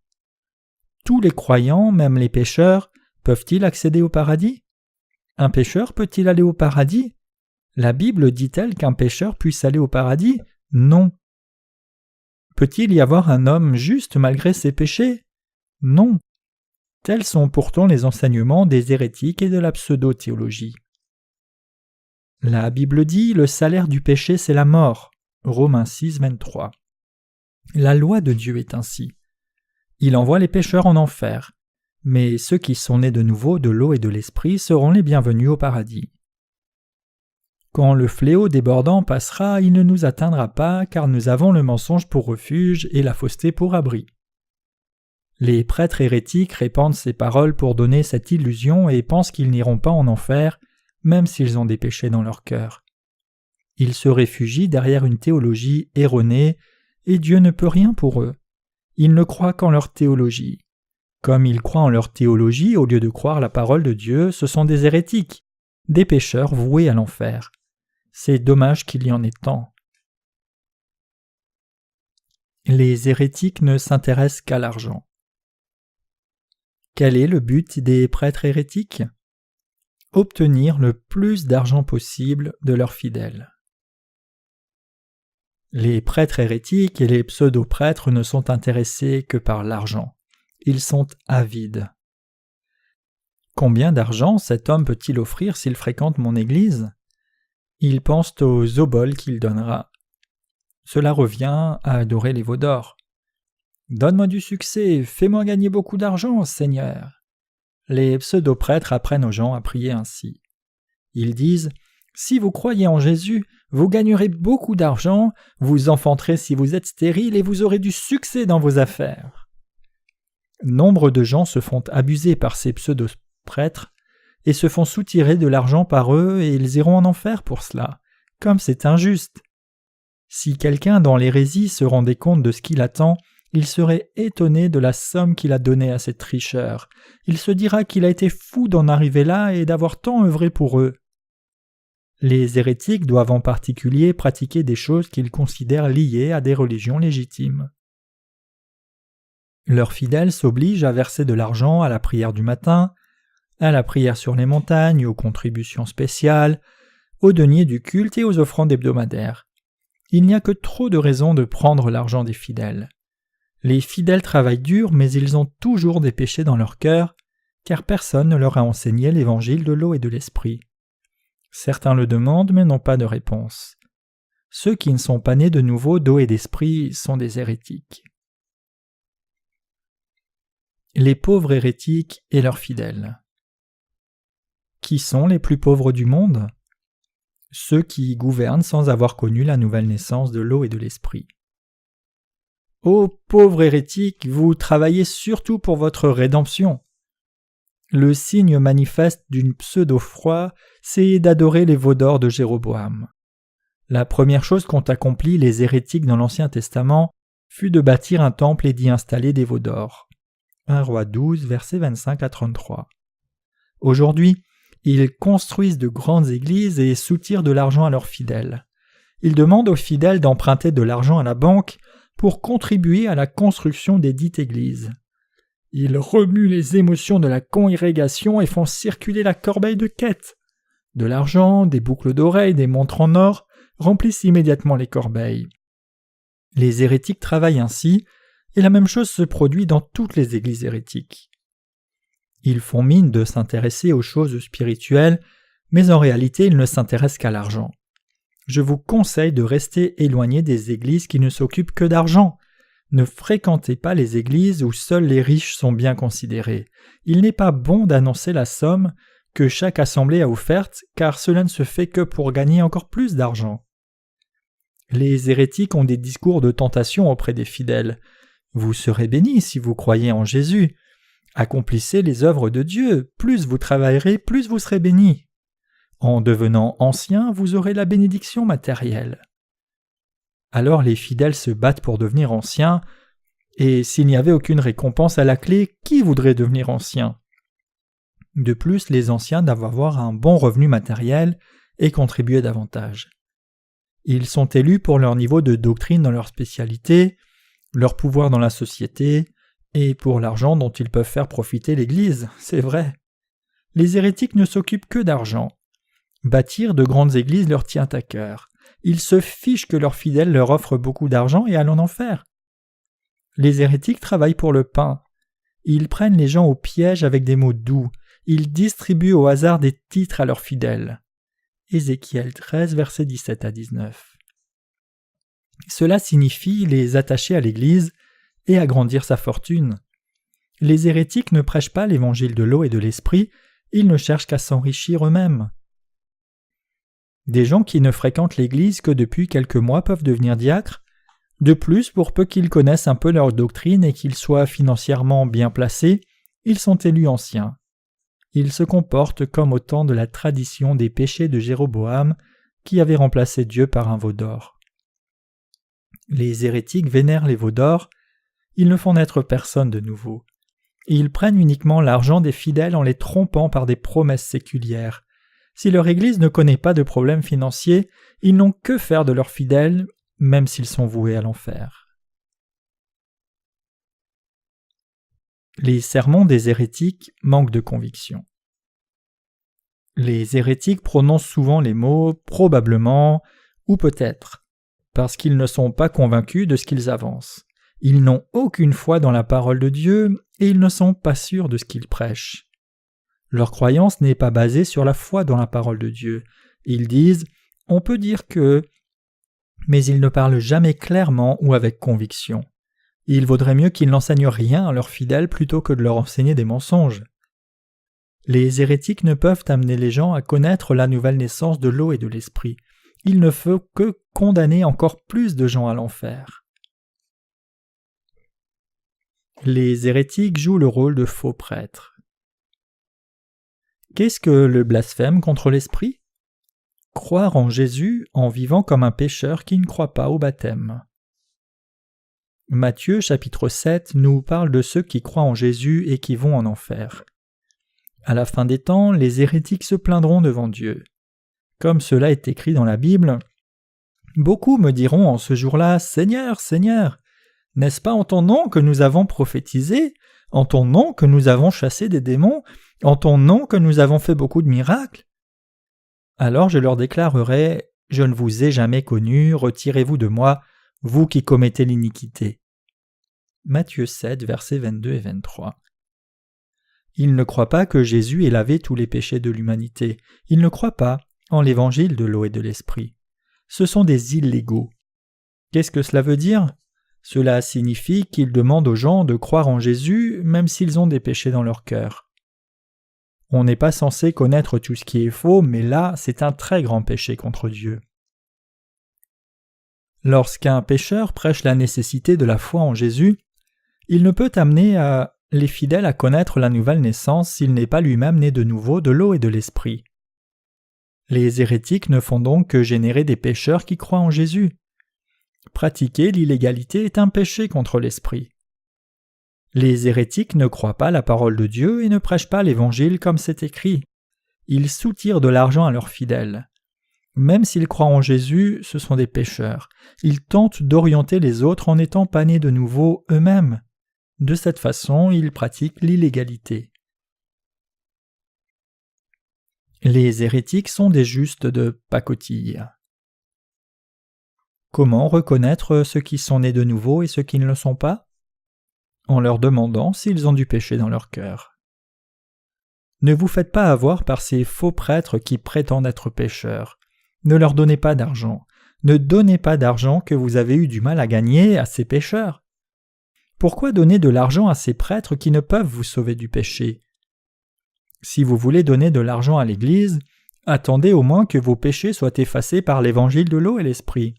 Speaker 1: Tous les croyants, même les pécheurs, peuvent-ils accéder au paradis ? Un pécheur peut-il aller au paradis ? La Bible dit-elle qu'un pécheur puisse aller au paradis ? Non. Peut-il y avoir un homme juste malgré ses péchés ? Non. Tels sont pourtant les enseignements des hérétiques et de la pseudo-théologie. La Bible dit « Le salaire du péché, c'est la mort » Romains 6, 23. La loi de Dieu est ainsi. Il envoie les pécheurs en enfer, mais ceux qui sont nés de nouveau de l'eau et de l'esprit seront les bienvenus au paradis. Quand le fléau débordant passera, il ne nous atteindra pas, car nous avons le mensonge pour refuge et la fausseté pour abri. Les prêtres hérétiques répandent ces paroles pour donner cette illusion et pensent qu'ils n'iront pas en enfer, même s'ils ont des péchés dans leur cœur. Ils se réfugient derrière une théologie erronée, et Dieu ne peut rien pour eux. Ils ne croient qu'en leur théologie. Comme ils croient en leur théologie au lieu de croire la parole de Dieu, ce sont des hérétiques, des pécheurs voués à l'enfer. C'est dommage qu'il y en ait tant. Les hérétiques ne s'intéressent qu'à l'argent. Quel est le but des prêtres hérétiques ? Obtenir le plus d'argent possible de leurs fidèles. Les prêtres hérétiques et les pseudo-prêtres ne sont intéressés que par l'argent. Ils sont avides. Combien d'argent cet homme peut-il offrir s'il fréquente mon église ? Ils pensent aux oboles qu'il donnera. Cela revient à adorer les veaux d'or. Donne-moi du succès, fais-moi gagner beaucoup d'argent, Seigneur. Les pseudo-prêtres apprennent aux gens à prier ainsi. Ils disent « Si vous croyez en Jésus, vous gagnerez beaucoup d'argent, vous enfanterez si vous êtes stérile et vous aurez du succès dans vos affaires. » Nombre de gens se font abuser par ces pseudo-prêtres et se font soutirer de l'argent par eux et ils iront en enfer pour cela, comme c'est injuste. Si quelqu'un dans l'hérésie se rendait compte de ce qu'il attend, il serait étonné de la somme qu'il a donnée à ces tricheurs. Il se dira qu'il a été fou d'en arriver là et d'avoir tant œuvré pour eux. Les hérétiques doivent en particulier pratiquer des choses qu'ils considèrent liées à des religions légitimes. Leurs fidèles s'obligent à verser de l'argent à la prière du matin, à la prière sur les montagnes, aux contributions spéciales, aux deniers du culte et aux offrandes hebdomadaires. Il n'y a que trop de raisons de prendre l'argent des fidèles. Les fidèles travaillent dur, mais ils ont toujours des péchés dans leur cœur, car personne ne leur a enseigné l'évangile de l'eau et de l'esprit. Certains le demandent, mais n'ont pas de réponse. Ceux qui ne sont pas nés de nouveau d'eau et d'esprit sont des hérétiques. Les pauvres hérétiques et leurs fidèles. Qui sont les plus pauvres du monde ? Ceux qui gouvernent sans avoir connu la nouvelle naissance de l'eau et de l'esprit. Ô pauvres hérétiques, vous travaillez surtout pour votre rédemption. Le signe manifeste d'une pseudo-foi, c'est d'adorer les veaux d'or de Jéroboam. La première chose qu'ont accompli les hérétiques dans l'Ancien Testament fut de bâtir un temple et d'y installer des veaux d'or. 1 Roi 12, versets 25 à 33. Aujourd'hui, ils construisent de grandes églises et soutirent de l'argent à leurs fidèles. Ils demandent aux fidèles d'emprunter de l'argent à la banque pour contribuer à la construction des dites églises. Ils remuent les émotions de la congrégation et font circuler la corbeille de quête. De l'argent, des boucles d'oreilles, des montres en or remplissent immédiatement les corbeilles. Les hérétiques travaillent ainsi, et la même chose se produit dans toutes les églises hérétiques. Ils font mine de s'intéresser aux choses spirituelles, mais en réalité ils ne s'intéressent qu'à l'argent. Je vous conseille de rester éloigné des églises qui ne s'occupent que d'argent. Ne fréquentez pas les églises où seuls les riches sont bien considérés. Il n'est pas bon d'annoncer la somme que chaque assemblée a offerte, car cela ne se fait que pour gagner encore plus d'argent. Les hérétiques ont des discours de tentation auprès des fidèles. Vous serez bénis si vous croyez en Jésus. Accomplissez les œuvres de Dieu. Plus vous travaillerez, plus vous serez bénis. En devenant ancien, vous aurez la bénédiction matérielle. Alors les fidèles se battent pour devenir anciens, et s'il n'y avait aucune récompense à la clé, qui voudrait devenir ancien ? De plus, les anciens doivent avoir un bon revenu matériel et contribuer davantage. Ils sont élus pour leur niveau de doctrine dans leur spécialité, leur pouvoir dans la société, et pour l'argent dont ils peuvent faire profiter l'Église, c'est vrai. Les hérétiques ne s'occupent que d'argent. Bâtir de grandes églises leur tient à cœur. Ils se fichent que leurs fidèles leur offrent beaucoup d'argent et allent en enfer. Les hérétiques travaillent pour le pain. Ils prennent les gens au piège avec des mots doux. Ils distribuent au hasard des titres à leurs fidèles. Ézéchiel 13, versets 17 à 19. Cela signifie les attacher à l'Église et agrandir sa fortune. Les hérétiques ne prêchent pas l'évangile de l'eau et de l'esprit, ils ne cherchent qu'à s'enrichir eux-mêmes. Des gens qui ne fréquentent l'Église que depuis quelques mois peuvent devenir diacres. De plus, pour peu qu'ils connaissent un peu leur doctrine et qu'ils soient financièrement bien placés, ils sont élus anciens. Ils se comportent comme au temps de la tradition des péchés de Jéroboam, qui avait remplacé Dieu par un veau d'or. Les hérétiques vénèrent les veaux d'or, ils ne font naître personne de nouveau. Ils prennent uniquement l'argent des fidèles en les trompant par des promesses séculières. Si leur Église ne connaît pas de problème financier, ils n'ont que faire de leurs fidèles, même s'ils sont voués à l'enfer. Les sermons des hérétiques manquent de conviction. Les hérétiques prononcent souvent les mots « probablement » ou « peut-être », parce qu'ils ne sont pas convaincus de ce qu'ils avancent. Ils n'ont aucune foi dans la parole de Dieu et ils ne sont pas sûrs de ce qu'ils prêchent. Leur croyance n'est pas basée sur la foi dans la parole de Dieu. Ils disent « on peut dire que », mais ils ne parlent jamais clairement ou avec conviction. Il vaudrait mieux qu'ils n'enseignent rien à leurs fidèles plutôt que de leur enseigner des mensonges. Les hérétiques ne peuvent amener les gens à connaître la nouvelle naissance de l'eau et de l'esprit. Il ne faut que condamner encore plus de gens à l'enfer. Les hérétiques jouent le rôle de faux prêtres. Qu'est-ce que le blasphème contre l'esprit ? Croire en Jésus en vivant comme un pécheur qui ne croit pas au baptême. Matthieu chapitre 7 nous parle de ceux qui croient en Jésus et qui vont en enfer. À la fin des temps, les hérétiques se plaindront devant Dieu. Comme cela est écrit dans la Bible, « Beaucoup me diront en ce jour-là, Seigneur, Seigneur, n'est-ce pas en ton nom que nous avons prophétisé, en ton nom que nous avons chassé des démons, en ton nom que nous avons fait beaucoup de miracles ?» Alors je leur déclarerai, « Je ne vous ai jamais connu, retirez-vous de moi, vous qui commettez l'iniquité. » Matthieu 7, versets 22 et 23. Ils ne croient pas que Jésus ait lavé tous les péchés de l'humanité. Ils ne croient pas en l'évangile de l'eau et de l'esprit. Ce sont des illégaux. Qu'est-ce que cela veut dire ? Cela signifie qu'ils demandent aux gens de croire en Jésus même s'ils ont des péchés dans leur cœur. On n'est pas censé connaître tout ce qui est faux, mais là, c'est un très grand péché contre Dieu. Lorsqu'un pécheur prêche la nécessité de la foi en Jésus, il ne peut amener les fidèles à connaître la nouvelle naissance s'il n'est pas lui-même né de nouveau de l'eau et de l'esprit. Les hérétiques ne font donc que générer des pécheurs qui croient en Jésus. Pratiquer l'illégalité est un péché contre l'esprit. Les hérétiques ne croient pas la parole de Dieu et ne prêchent pas l'Évangile comme c'est écrit. Ils soutirent de l'argent à leurs fidèles. Même s'ils croient en Jésus, ce sont des pécheurs. Ils tentent d'orienter les autres en n'étant pas nés de nouveau eux-mêmes. De cette façon, ils pratiquent l'illégalité. Les hérétiques sont des justes de pacotille. Comment reconnaître ceux qui sont nés de nouveau et ceux qui ne le sont pas ? En leur demandant s'ils ont du péché dans leur cœur. Ne vous faites pas avoir par ces faux prêtres qui prétendent être pécheurs. Ne leur donnez pas d'argent. Ne donnez pas d'argent que vous avez eu du mal à gagner à ces pécheurs. Pourquoi donner de l'argent à ces prêtres qui ne peuvent vous sauver du péché ? Si vous voulez donner de l'argent à l'Église, attendez au moins que vos péchés soient effacés par l'évangile de l'eau et l'esprit.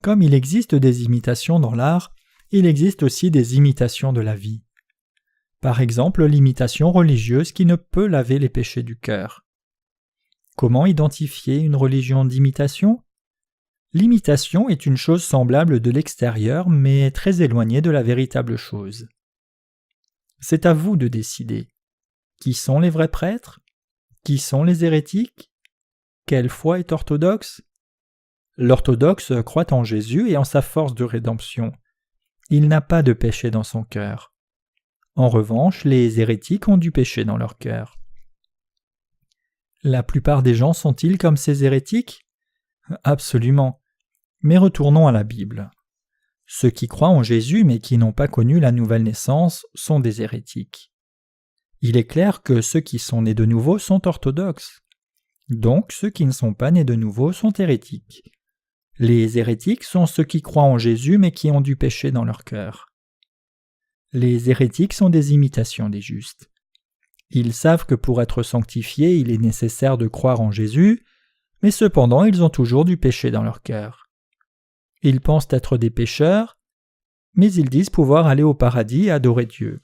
Speaker 1: Comme il existe des imitations dans l'art, il existe aussi des imitations de la vie. Par exemple, l'imitation religieuse qui ne peut laver les péchés du cœur. Comment identifier une religion d'imitation ? L'imitation est une chose semblable de l'extérieur, mais très éloignée de la véritable chose. C'est à vous de décider. Qui sont les vrais prêtres ? Qui sont les hérétiques ? Quelle foi est orthodoxe ? L'orthodoxe croit en Jésus et en sa force de rédemption. Il n'a pas de péché dans son cœur. En revanche, les hérétiques ont du péché dans leur cœur. La plupart des gens sont-ils comme ces hérétiques ? Absolument. Mais retournons à la Bible. Ceux qui croient en Jésus mais qui n'ont pas connu la nouvelle naissance sont des hérétiques. Il est clair que ceux qui sont nés de nouveau sont orthodoxes. Donc ceux qui ne sont pas nés de nouveau sont hérétiques. Les hérétiques sont ceux qui croient en Jésus mais qui ont du péché dans leur cœur. Les hérétiques sont des imitations des justes. Ils savent que pour être sanctifiés, il est nécessaire de croire en Jésus, mais cependant ils ont toujours du péché dans leur cœur. Ils pensent être des pécheurs, mais ils disent pouvoir aller au paradis et adorer Dieu.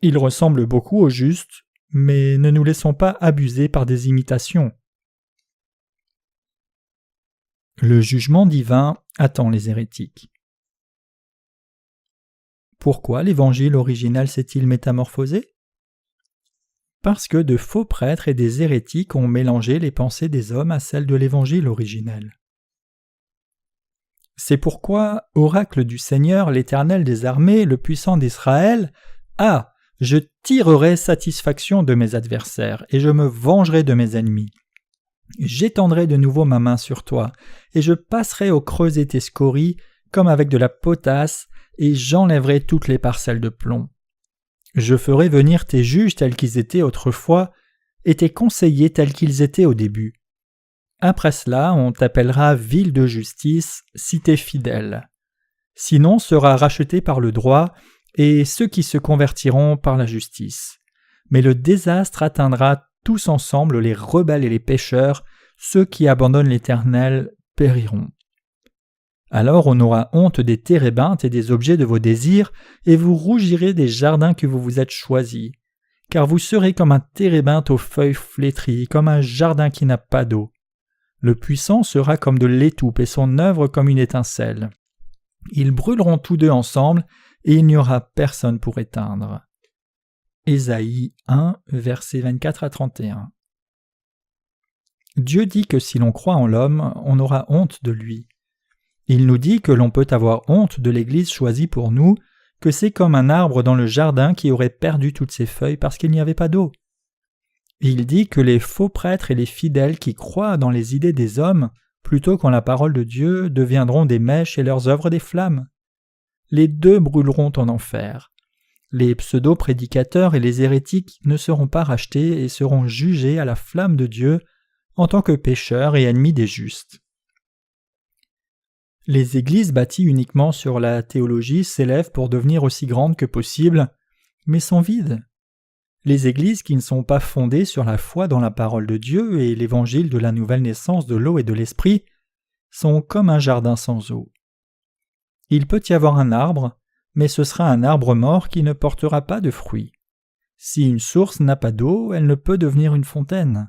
Speaker 1: Ils ressemblent beaucoup aux justes, mais ne nous laissons pas abuser par des imitations. Le jugement divin attend les hérétiques. Pourquoi l'évangile original s'est-il métamorphosé? Parce que de faux prêtres et des hérétiques ont mélangé les pensées des hommes à celles de l'évangile originel. C'est pourquoi, oracle du Seigneur, l'Éternel des armées, le puissant d'Israël, je tirerai satisfaction de mes adversaires, et je me vengerai de mes ennemis. J'étendrai de nouveau ma main sur toi, et je passerai au creuset tes scories, comme avec de la potasse, et j'enlèverai toutes les parcelles de plomb. Je ferai venir tes juges tels qu'ils étaient autrefois, et tes conseillers tels qu'ils étaient au début. Après cela, on t'appellera ville de justice, cité fidèle. Sinon sera racheté par le droit, et ceux qui se convertiront par la justice. Mais le désastre atteindra tous ensemble les rebelles et les pécheurs, ceux qui abandonnent l'Éternel périront. Alors on aura honte des térébintes et des objets de vos désirs, et vous rougirez des jardins que vous vous êtes choisis, car vous serez comme un térébinthe aux feuilles flétries, comme un jardin qui n'a pas d'eau. Le puissant sera comme de l'étoupe et son œuvre comme une étincelle. Ils brûleront tous deux ensemble, et il n'y aura personne pour éteindre. Ésaïe 1, versets 24 à 31. Dieu dit que si l'on croit en l'homme, on aura honte de lui. Il nous dit que l'on peut avoir honte de l'Église choisie pour nous, que c'est comme un arbre dans le jardin qui aurait perdu toutes ses feuilles parce qu'il n'y avait pas d'eau. Il dit que les faux prêtres et les fidèles qui croient dans les idées des hommes, plutôt qu'en la parole de Dieu, deviendront des mèches et leurs œuvres des flammes. Les deux brûleront en enfer. Les pseudo-prédicateurs et les hérétiques ne seront pas rachetés et seront jugés à la flamme de Dieu en tant que pécheurs et ennemis des justes. Les églises bâties uniquement sur la théologie s'élèvent pour devenir aussi grandes que possible, mais sont vides. Les églises qui ne sont pas fondées sur la foi dans la parole de Dieu et l'évangile de la nouvelle naissance de l'eau et de l'esprit sont comme un jardin sans eau. Il peut y avoir un arbre, mais ce sera un arbre mort qui ne portera pas de fruits. Si une source n'a pas d'eau, elle ne peut devenir une fontaine.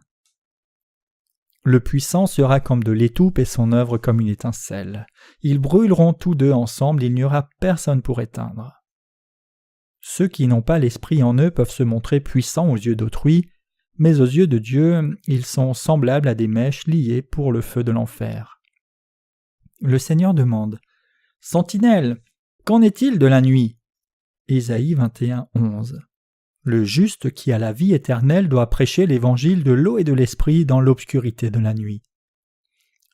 Speaker 1: Le puissant sera comme de l'étoupe et son œuvre comme une étincelle. Ils brûleront tous deux ensemble, il n'y aura personne pour éteindre. Ceux qui n'ont pas l'esprit en eux peuvent se montrer puissants aux yeux d'autrui, mais aux yeux de Dieu, ils sont semblables à des mèches liées pour le feu de l'enfer. Le Seigneur demande « Sentinelle, qu'en est-il de la nuit » Ésaïe 21, 11. Le juste qui a la vie éternelle doit prêcher l'évangile de l'eau et de l'esprit dans l'obscurité de la nuit.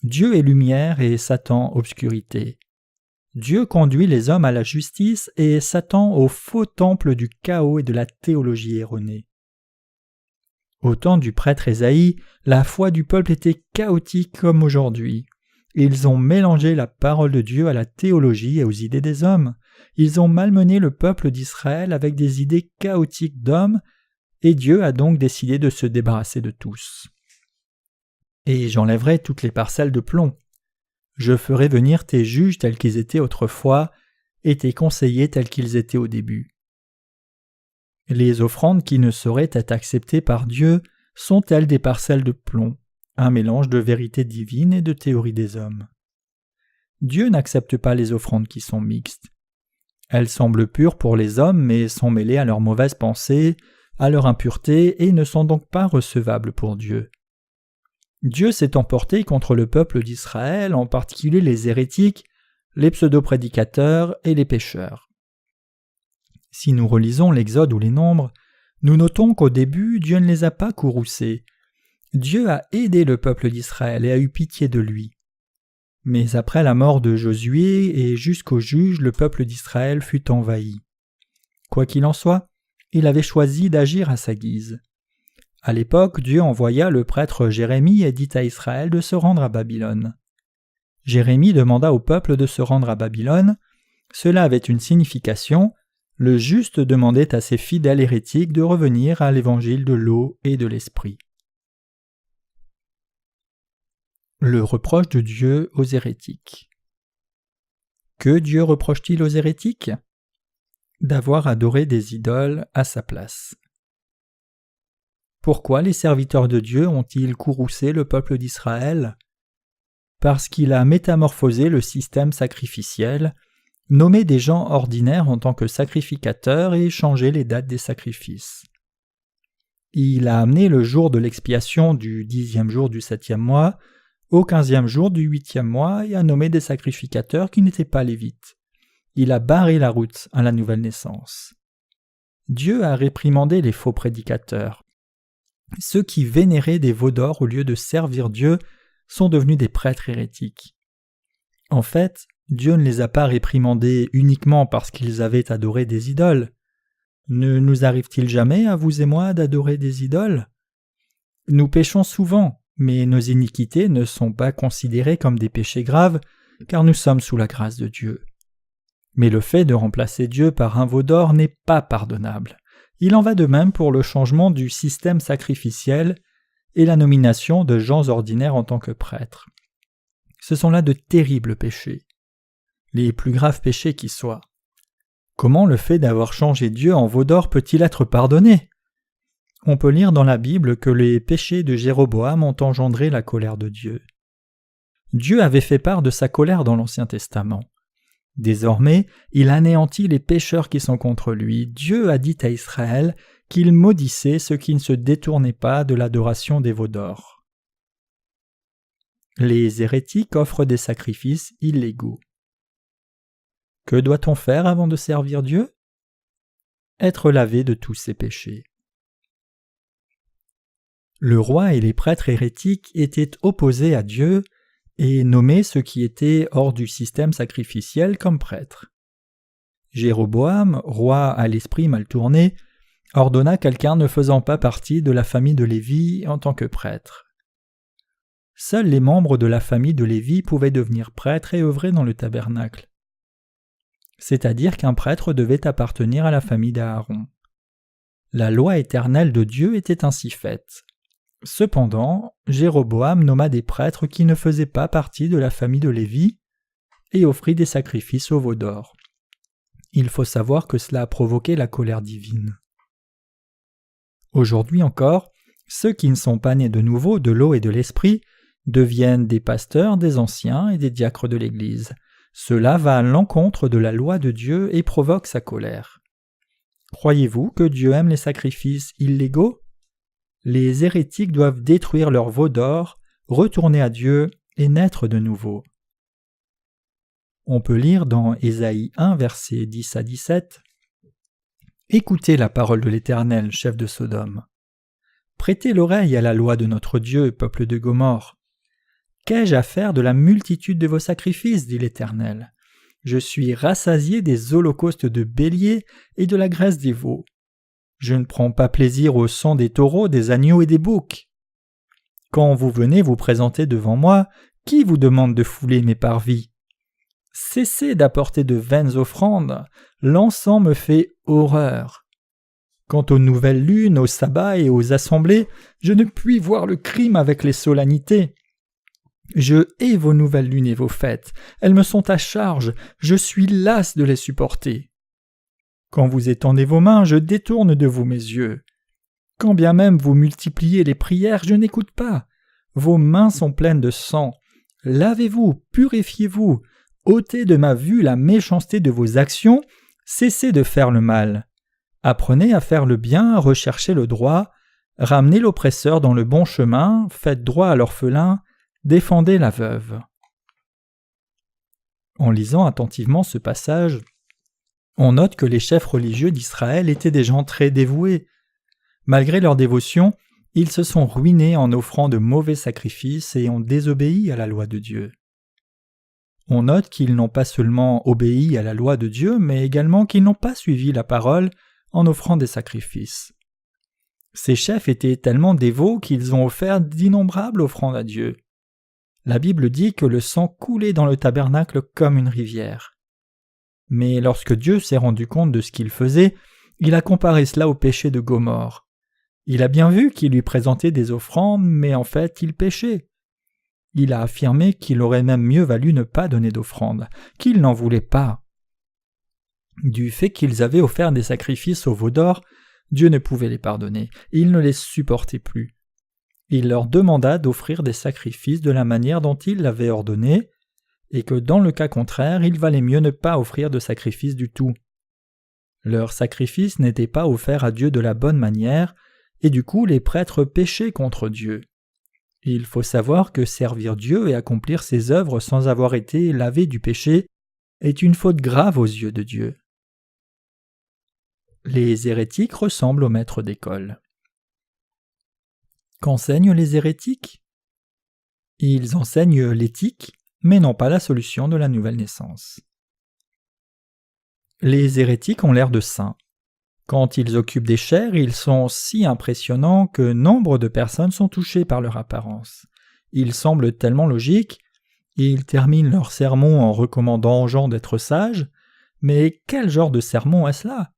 Speaker 1: Dieu est lumière et Satan obscurité. Dieu conduit les hommes à la justice et Satan au faux temple du chaos et de la théologie erronée. Au temps du prêtre Ésaïe, la foi du peuple était chaotique comme aujourd'hui. Ils ont mélangé la parole de Dieu à la théologie et aux idées des hommes. Ils ont malmené le peuple d'Israël avec des idées chaotiques d'hommes, et Dieu a donc décidé de se débarrasser de tous. Et j'enlèverai toutes les parcelles de plomb. Je ferai venir tes juges tels qu'ils étaient autrefois, et tes conseillers tels qu'ils étaient au début. Les offrandes qui ne sauraient être acceptées par Dieu sont-elles des parcelles de plomb, un mélange de vérité divine et de théorie des hommes. Dieu n'accepte pas les offrandes qui sont mixtes. Elles semblent pures pour les hommes, mais sont mêlées à leurs mauvaises pensées, à leur impureté, et ne sont donc pas recevables pour Dieu. Dieu s'est emporté contre le peuple d'Israël, en particulier les hérétiques, les pseudo-prédicateurs et les pécheurs. Si nous relisons l'Exode ou les Nombres, nous notons qu'au début, Dieu ne les a pas courroucés. Dieu a aidé le peuple d'Israël et a eu pitié de lui. Mais après la mort de Josué et jusqu'au juge, le peuple d'Israël fut envahi. Quoi qu'il en soit, il avait choisi d'agir à sa guise. À l'époque, Dieu envoya le prêtre Jérémie et dit à Israël de se rendre à Babylone. Jérémie demanda au peuple de se rendre à Babylone. Cela avait une signification. Le juste demandait à ses fidèles hérétiques de revenir à l'évangile de l'eau et de l'esprit. Le reproche de Dieu aux hérétiques. Que Dieu reproche-t-il aux hérétiques ? D'avoir adoré des idoles à sa place. Pourquoi les serviteurs de Dieu ont-ils courroucé le peuple d'Israël ? Parce qu'il a métamorphosé le système sacrificiel, nommé des gens ordinaires en tant que sacrificateurs et changé les dates des sacrifices. Il a amené le jour de l'expiation du 10e jour du 7e mois au 15e jour du 8e mois et a nommé des sacrificateurs qui n'étaient pas lévites. Il a barré la route à la nouvelle naissance. Dieu a réprimandé les faux prédicateurs. Ceux qui vénéraient des veaux d'or au lieu de servir Dieu sont devenus des prêtres hérétiques. En fait, Dieu ne les a pas réprimandés uniquement parce qu'ils avaient adoré des idoles. Ne nous arrive-t-il jamais, à vous et moi, d'adorer des idoles ? Nous péchons souvent, mais nos iniquités ne sont pas considérées comme des péchés graves, car nous sommes sous la grâce de Dieu. Mais le fait de remplacer Dieu par un veau d'or n'est pas pardonnable. Il en va de même pour le changement du système sacrificiel et la nomination de gens ordinaires en tant que prêtres. Ce sont là de terribles péchés, les plus graves péchés qui soient. Comment le fait d'avoir changé Dieu en veau d'or peut-il être pardonné ? On peut lire dans la Bible que les péchés de Jéroboam ont engendré la colère de Dieu. Dieu avait fait part de sa colère dans l'Ancien Testament. Désormais, il anéantit les pécheurs qui sont contre lui. Dieu a dit à Israël qu'il maudissait ceux qui ne se détournaient pas de l'adoration des veaux d'or. Les hérétiques offrent des sacrifices illégaux. Que doit-on faire avant de servir Dieu ? Être lavé de tous ses péchés. Le roi et les prêtres hérétiques étaient opposés à Dieu et nommaient ceux qui étaient hors du système sacrificiel comme prêtres. Jéroboam, roi à l'esprit mal tourné, ordonna quelqu'un ne faisant pas partie de la famille de Lévi en tant que prêtre. Seuls les membres de la famille de Lévi pouvaient devenir prêtres et œuvrer dans le tabernacle. C'est-à-dire qu'un prêtre devait appartenir à la famille d'Aaron. La loi éternelle de Dieu était ainsi faite. Cependant, Jéroboam nomma des prêtres qui ne faisaient pas partie de la famille de Lévi et offrit des sacrifices au veau d'or. Il faut savoir que cela a provoqué la colère divine. Aujourd'hui encore, ceux qui ne sont pas nés de nouveau de l'eau et de l'esprit deviennent des pasteurs, des anciens et des diacres de l'Église. Cela va à l'encontre de la loi de Dieu et provoque sa colère. Croyez-vous que Dieu aime les sacrifices illégaux ? Les hérétiques doivent détruire leur veau d'or, retourner à Dieu et naître de nouveau. On peut lire dans Ésaïe 1, versets 10 à 17 « Écoutez la parole de l'Éternel, chef de Sodome. Prêtez l'oreille à la loi de notre Dieu, peuple de Gomorrhe. Qu'ai-je à faire de la multitude de vos sacrifices, dit l'Éternel. Je suis rassasié des holocaustes de béliers et de la graisse des veaux. Je ne prends pas plaisir au sang des taureaux, des agneaux et des boucs. Quand vous venez vous présenter devant moi, qui vous demande de fouler mes parvis ? Cessez d'apporter de vaines offrandes, l'encens me fait horreur. Quant aux nouvelles lunes, aux sabbats et aux assemblées, je ne puis voir le crime avec les solennités. Je hais vos nouvelles lunes et vos fêtes, elles me sont à charge, je suis las de les supporter. Quand vous étendez vos mains, je détourne de vous mes yeux. Quand bien même vous multipliez les prières, je n'écoute pas. Vos mains sont pleines de sang. Lavez-vous, purifiez-vous, ôtez de ma vue la méchanceté de vos actions, cessez de faire le mal. Apprenez à faire le bien, recherchez le droit, ramenez l'oppresseur dans le bon chemin, faites droit à l'orphelin, défendez la veuve. En lisant attentivement ce passage, on note que les chefs religieux d'Israël étaient des gens très dévoués. Malgré leur dévotion, ils se sont ruinés en offrant de mauvais sacrifices et ont désobéi à la loi de Dieu. On note qu'ils n'ont pas seulement obéi à la loi de Dieu, mais également qu'ils n'ont pas suivi la parole en offrant des sacrifices. Ces chefs étaient tellement dévots qu'ils ont offert d'innombrables offrandes à Dieu. La Bible dit que le sang coulait dans le tabernacle comme une rivière. Mais lorsque Dieu s'est rendu compte de ce qu'il faisait, il a comparé cela au péché de Gomorrhe. Il a bien vu qu'il lui présentait des offrandes, mais en fait il péchait. Il a affirmé qu'il aurait même mieux valu ne pas donner d'offrande, qu'il n'en voulait pas. Du fait qu'ils avaient offert des sacrifices aux veaux d'or, Dieu ne pouvait les pardonner, il ne les supportait plus. Il leur demanda d'offrir des sacrifices de la manière dont il l'avait ordonné, et que dans le cas contraire, il valait mieux ne pas offrir de sacrifice du tout. Leurs sacrifices n'étaient pas offerts à Dieu de la bonne manière, et du coup les prêtres péchaient contre Dieu. Il faut savoir que servir Dieu et accomplir ses œuvres sans avoir été lavé du péché est une faute grave aux yeux de Dieu. Les hérétiques ressemblent aux maîtres d'école. Qu'enseignent les hérétiques ? Ils enseignent l'éthique, mais non pas la solution de la nouvelle naissance. Les hérétiques ont l'air de saints. Quand ils occupent des chaires, ils sont si impressionnants que nombre de personnes sont touchées par leur apparence. Ils semblent tellement logiques, ils terminent leur sermon en recommandant aux gens d'être sages, mais quel genre de sermon est-ce là ?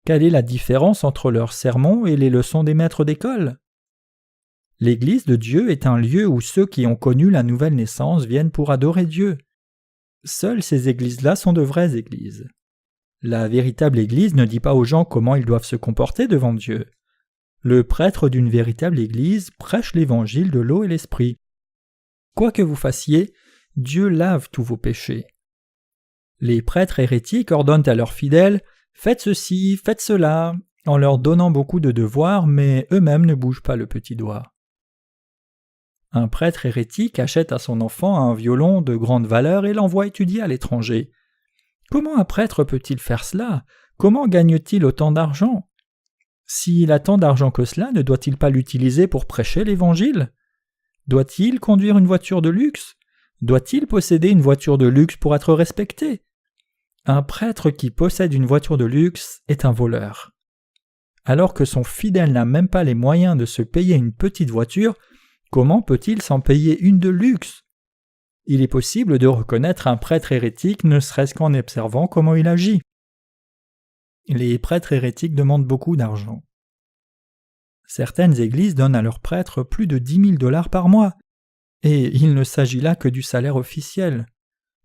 Speaker 1: Quelle est la différence entre leurs sermons et les leçons des maîtres d'école ? L'Église de Dieu est un lieu où ceux qui ont connu la nouvelle naissance viennent pour adorer Dieu. Seules ces églises-là sont de vraies églises. La véritable Église ne dit pas aux gens comment ils doivent se comporter devant Dieu. Le prêtre d'une véritable Église prêche l'évangile de l'eau et l'esprit. Quoi que vous fassiez, Dieu lave tous vos péchés. Les prêtres hérétiques ordonnent à leurs fidèles « Faites ceci, faites cela », en leur donnant beaucoup de devoirs, mais eux-mêmes ne bougent pas le petit doigt. Un prêtre hérétique achète à son enfant un violon de grande valeur et l'envoie étudier à l'étranger. Comment un prêtre peut-il faire cela ? Comment gagne-t-il autant d'argent ? S'il a tant d'argent que cela, ne doit-il pas l'utiliser pour prêcher l'Évangile ? Doit-il conduire une voiture de luxe ? Doit-il posséder une voiture de luxe pour être respecté ? Un prêtre qui possède une voiture de luxe est un voleur. Alors que son fidèle n'a même pas les moyens de se payer une petite voiture, comment peut-il s'en payer une de luxe ? Il est possible de reconnaître un prêtre hérétique ne serait-ce qu'en observant comment il agit. Les prêtres hérétiques demandent beaucoup d'argent. Certaines églises donnent à leurs prêtres plus de 10 000 $ par mois, et il ne s'agit là que du salaire officiel.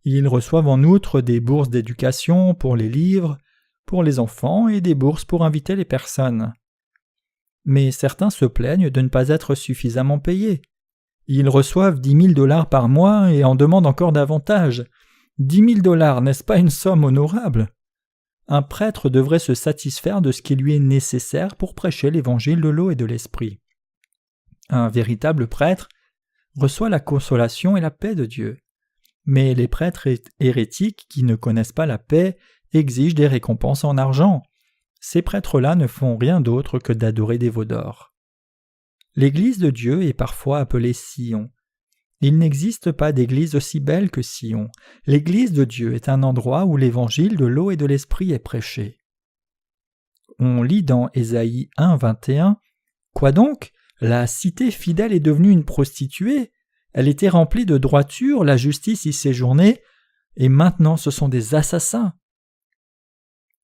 Speaker 1: Ils reçoivent en outre des bourses d'éducation pour les livres, pour les enfants et des bourses pour inviter les personnes. Mais certains se plaignent de ne pas être suffisamment payés. Ils reçoivent 10 000 $ par mois et en demandent encore davantage. 10 000 $, n'est-ce pas une somme honorable ? Un prêtre devrait se satisfaire de ce qui lui est nécessaire pour prêcher l'évangile de l'eau et de l'esprit. Un véritable prêtre reçoit la consolation et la paix de Dieu. Mais les prêtres hérétiques qui ne connaissent pas la paix exigent des récompenses en argent. Ces prêtres-là ne font rien d'autre que d'adorer des veaux d'or. L'Église de Dieu est parfois appelée Sion. Il n'existe pas d'église aussi belle que Sion. L'Église de Dieu est un endroit où l'évangile de l'eau et de l'esprit est prêché. On lit dans Ésaïe 1, 21 « Quoi donc ? La cité fidèle est devenue une prostituée. Elle était remplie de droiture, la justice y séjournait, et maintenant ce sont des assassins. »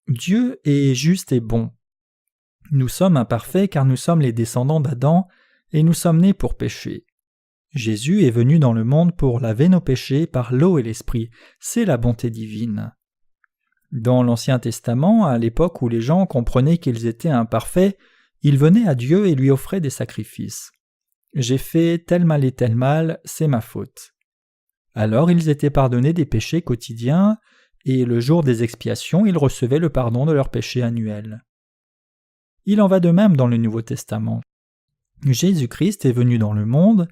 Speaker 1: Dieu est juste et bon. Nous sommes imparfaits car nous sommes les descendants d'Adam et nous sommes nés pour pécher. Jésus est venu dans le monde pour laver nos péchés par l'eau et l'esprit. C'est la bonté divine. Dans l'Ancien Testament, à l'époque où les gens comprenaient qu'ils étaient imparfaits, ils venaient à Dieu et lui offraient des sacrifices. « J'ai fait tel mal et tel mal, c'est ma faute. » Alors ils étaient pardonnés des péchés quotidiens et le jour des expiations, ils recevaient le pardon de leurs péchés annuels. Il en va de même dans le Nouveau Testament. Jésus-Christ est venu dans le monde,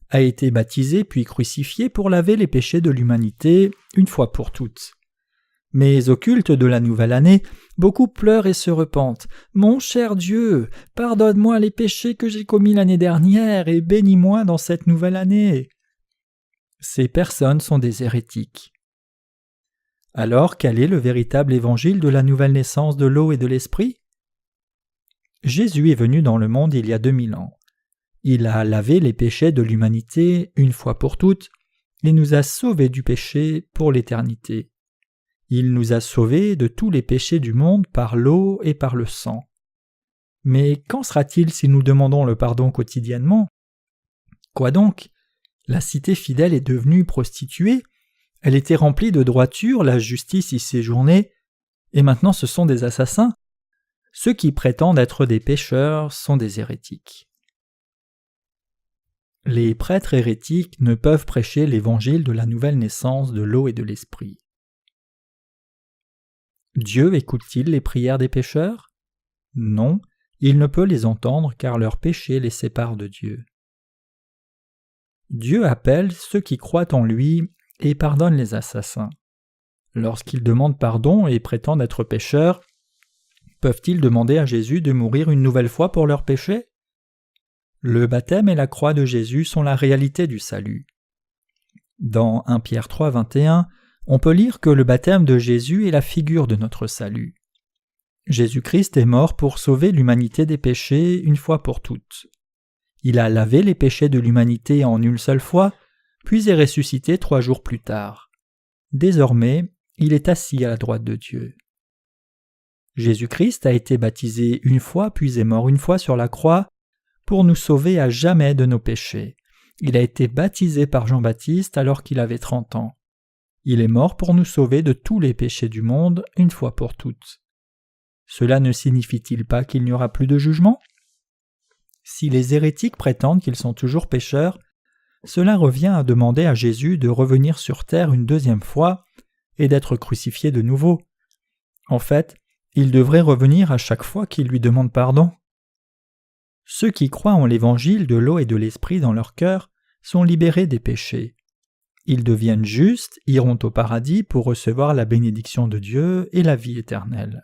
Speaker 1: a été baptisé puis crucifié pour laver les péchés de l'humanité une fois pour toutes. Mais au culte de la nouvelle année, beaucoup pleurent et se repentent. « Mon cher Dieu, pardonne-moi les péchés que j'ai commis l'année dernière et bénis-moi dans cette nouvelle année. » Ces personnes sont des hérétiques. Alors, quel est le véritable évangile de la nouvelle naissance de l'eau et de l'esprit? Jésus est venu dans le monde il y a 2000 ans. Il a lavé les péchés de l'humanité une fois pour toutes et nous a sauvés du péché pour l'éternité. Il nous a sauvés de tous les péchés du monde par l'eau et par le sang. Mais qu'en sera-t-il si nous demandons le pardon quotidiennement? Quoi donc? La cité fidèle est devenue prostituée, elle était remplie de droiture, la justice y séjournait, et maintenant ce sont des assassins. Ceux qui prétendent être des pécheurs sont des hérétiques. Les prêtres hérétiques ne peuvent prêcher l'évangile de la nouvelle naissance de l'eau et de l'esprit. Dieu écoute-t-il les prières des pécheurs? Non, il ne peut les entendre car leurs péchés les séparent de Dieu. Dieu appelle ceux qui croient en lui et pardonne les assassins. Lorsqu'ils demandent pardon et prétendent être pécheurs, peuvent-ils demander à Jésus de mourir une nouvelle fois pour leurs péchés? Le baptême et la croix de Jésus sont la réalité du salut. Dans 1 Pierre 3, 21, on peut lire que le baptême de Jésus est la figure de notre salut. Jésus-Christ est mort pour sauver l'humanité des péchés une fois pour toutes. Il a lavé les péchés de l'humanité en une seule fois, puis est ressuscité 3 jours plus tard. Désormais, il est assis à la droite de Dieu. Jésus-Christ a été baptisé une fois puis est mort une fois sur la croix pour nous sauver à jamais de nos péchés. Il a été baptisé par Jean-Baptiste alors qu'il avait 30 ans. Il est mort pour nous sauver de tous les péchés du monde une fois pour toutes. Cela ne signifie-t-il pas qu'il n'y aura plus de jugement? Si les hérétiques prétendent qu'ils sont toujours pécheurs, cela revient à demander à Jésus de revenir sur terre une deuxième fois et d'être crucifié de nouveau. En fait, il devrait revenir à chaque fois qu'ils lui demandent pardon. Ceux qui croient en l'évangile de l'eau et de l'esprit dans leur cœur sont libérés des péchés. Ils deviennent justes, iront au paradis pour recevoir la bénédiction de Dieu et la vie éternelle.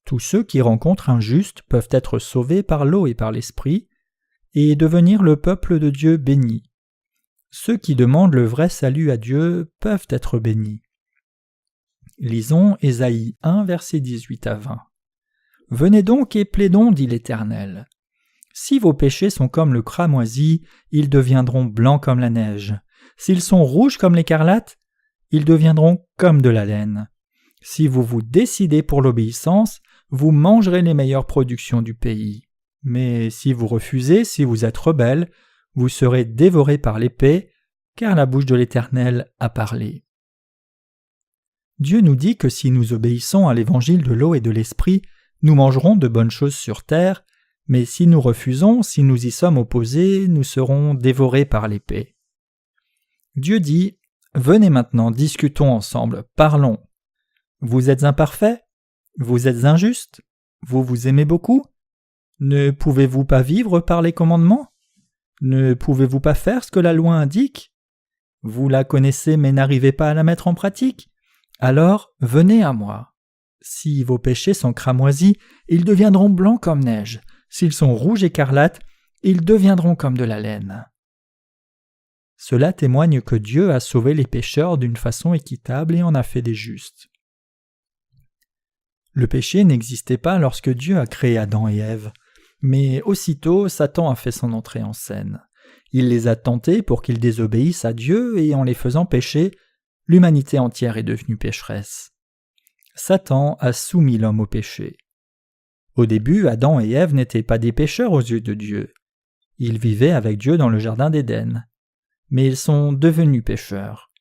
Speaker 1: Tous ceux qui rencontrent un juste peuvent être sauvés par l'eau et par l'esprit et devenir le peuple de Dieu béni. Ceux qui demandent le vrai salut à Dieu peuvent être bénis. Lisons Ésaïe 1, versets 18 à 20. « Venez donc et plaidons, dit l'Éternel. Si vos péchés sont comme le cramoisi, ils deviendront blancs comme la neige. S'ils sont rouges comme l'écarlate, ils deviendront comme de la laine. Si vous vous décidez pour l'obéissance, vous mangerez les meilleures productions du pays. Mais si vous refusez, si vous êtes rebelles, vous serez dévorés par l'épée, car la bouche de l'Éternel a parlé. » Dieu nous dit que si nous obéissons à l'évangile de l'eau et de l'esprit, nous mangerons de bonnes choses sur terre, mais si nous refusons, si nous y sommes opposés, nous serons dévorés par l'épée. Dieu dit « Venez maintenant, discutons ensemble, parlons. Vous êtes imparfaits? Vous êtes injustes? Vous vous aimez beaucoup? Ne pouvez-vous pas vivre par les commandements? Ne pouvez-vous pas faire ce que la loi indique? Vous la connaissez mais n'arrivez pas à la mettre en pratique? Alors venez à moi. Si vos péchés sont cramoisis, ils deviendront blancs comme neige. S'ils sont rouges écarlates, ils deviendront comme de la laine. » Cela témoigne que Dieu a sauvé les pécheurs d'une façon équitable et en a fait des justes. Le péché n'existait pas lorsque Dieu a créé Adam et Ève, mais aussitôt Satan a fait son entrée en scène. Il les a tentés pour qu'ils désobéissent à Dieu et en les faisant pécher, l'humanité entière est devenue pécheresse. Satan a soumis l'homme au péché. Au début, Adam et Ève n'étaient pas des pécheurs aux yeux de Dieu. Ils vivaient avec Dieu dans le jardin d'Éden. Mais ils sont devenus pécheurs.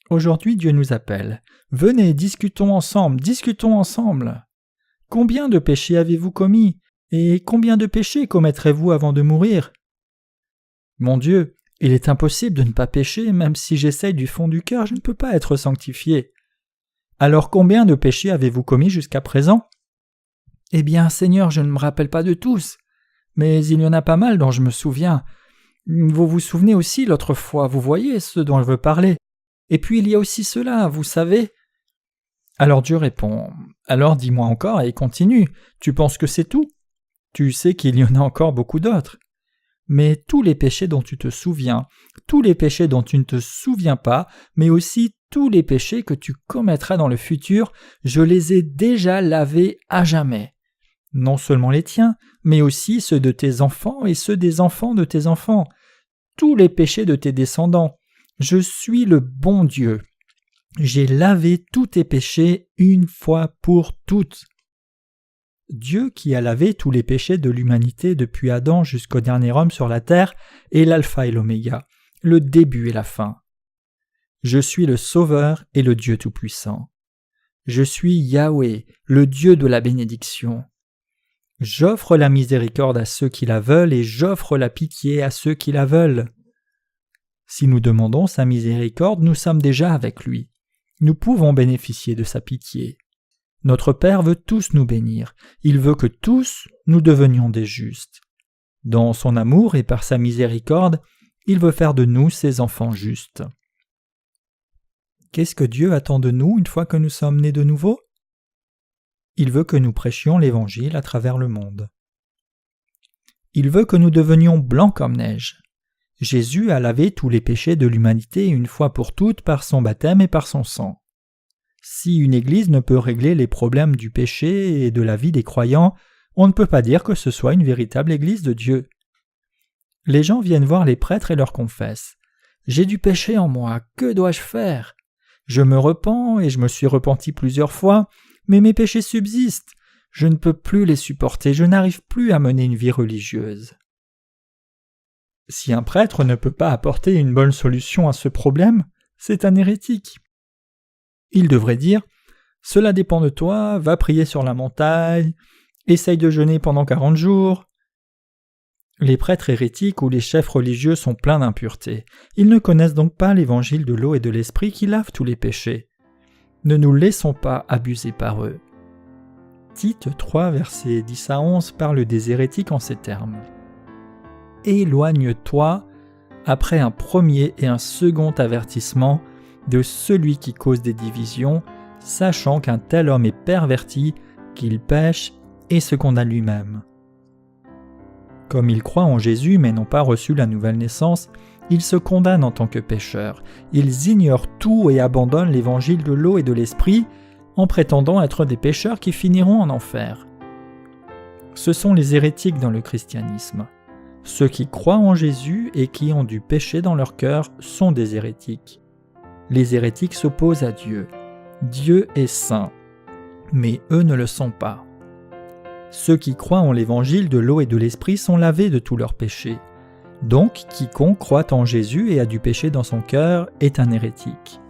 Speaker 1: Aujourd'hui, Dieu nous appelle. « Venez, discutons ensemble, discutons ensemble. Combien de péchés avez-vous commis? Et combien de péchés commettrez-vous avant de mourir? Mon Dieu, il est impossible de ne pas pécher, même si j'essaye du fond du cœur, je ne peux pas être sanctifié. Alors combien de péchés avez-vous commis jusqu'à présent? Eh bien, Seigneur, je ne me rappelle pas de tous, mais il y en a pas mal dont je me souviens. Vous vous souvenez aussi l'autre fois, vous voyez ce dont je veux parler. Et puis il y a aussi cela, vous savez. » Alors Dieu répond, « Alors dis-moi encore et continue, tu penses que c'est tout? Tu sais qu'il y en a encore beaucoup d'autres. » mais tous les péchés dont tu te souviens, tous les péchés dont tu ne te souviens pas, mais aussi tous les péchés que tu commettras dans le futur, je les ai déjà lavés à jamais. Non seulement les tiens, mais aussi ceux de tes enfants et ceux des enfants de tes enfants, tous les péchés de tes descendants. Je suis le bon Dieu. J'ai lavé tous tes péchés une fois pour toutes. Dieu qui a lavé tous les péchés de l'humanité depuis Adam jusqu'au dernier homme sur la terre est l'alpha et l'oméga, le début et la fin. Je suis le Sauveur et le Dieu Tout-Puissant. Je suis Yahweh, le Dieu de la bénédiction. J'offre la miséricorde à ceux qui la veulent et j'offre la pitié à ceux qui la veulent. Si nous demandons sa miséricorde, nous sommes déjà avec lui. Nous pouvons bénéficier de sa pitié. Notre Père veut tous nous bénir. Il veut que tous nous devenions des justes. Dans son amour et par sa miséricorde, il veut faire de nous ses enfants justes. Qu'est-ce que Dieu attend de nous une fois que nous sommes nés de nouveau? Il veut que nous prêchions l'Évangile à travers le monde. Il veut que nous devenions blancs comme neige. Jésus a lavé tous les péchés de l'humanité une fois pour toutes par son baptême et par son sang. Si une église ne peut régler les problèmes du péché et de la vie des croyants, on ne peut pas dire que ce soit une véritable église de Dieu. Les gens viennent voir les prêtres et leur confessent « J'ai du péché en moi, que dois-je faire ? Je me repens et je me suis repenti plusieurs fois, mais mes péchés subsistent. Je ne peux plus les supporter, je n'arrive plus à mener une vie religieuse. » Si un prêtre ne peut pas apporter une bonne solution à ce problème, c'est un hérétique. Il devrait dire « Cela dépend de toi, va prier sur la montagne, essaye de jeûner pendant 40 jours. » Les prêtres hérétiques ou les chefs religieux sont pleins d'impuretés. Ils ne connaissent donc pas l'évangile de l'eau et de l'esprit qui lave tous les péchés. Ne nous laissons pas abuser par eux. Tite 3, versets 10 à 11 parle des hérétiques en ces termes. « Éloigne-toi, après un premier et un second avertissement, de celui qui cause des divisions, sachant qu'un tel homme est perverti, qu'il pêche et se condamne lui-même. » Comme ils croient en Jésus mais n'ont pas reçu la nouvelle naissance, ils se condamnent en tant que pécheurs. Ils ignorent tout et abandonnent l'évangile de l'eau et de l'esprit en prétendant être des pécheurs qui finiront en enfer. Ce sont les hérétiques dans le christianisme. Ceux qui croient en Jésus et qui ont du péché dans leur cœur sont des hérétiques. Les hérétiques s'opposent à Dieu. Dieu est saint, mais eux ne le sont pas. Ceux qui croient en l'évangile de l'eau et de l'esprit sont lavés de tous leurs péchés. Donc, quiconque croit en Jésus et a du péché dans son cœur est un hérétique.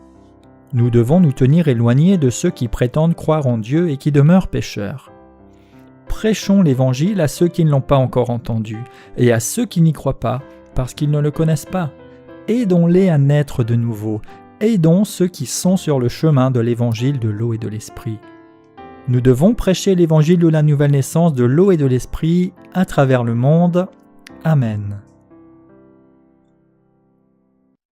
Speaker 1: Nous devons nous tenir éloignés de ceux qui prétendent croire en Dieu et qui demeurent pécheurs. Prêchons l'évangile à ceux qui ne l'ont pas encore entendu et à ceux qui n'y croient pas parce qu'ils ne le connaissent pas. Aidons-les à naître de nouveau. Aidons ceux qui sont sur le chemin de l'évangile de l'eau et de l'esprit. Nous devons prêcher l'évangile de la nouvelle naissance de l'eau et de l'esprit à travers le monde. Amen.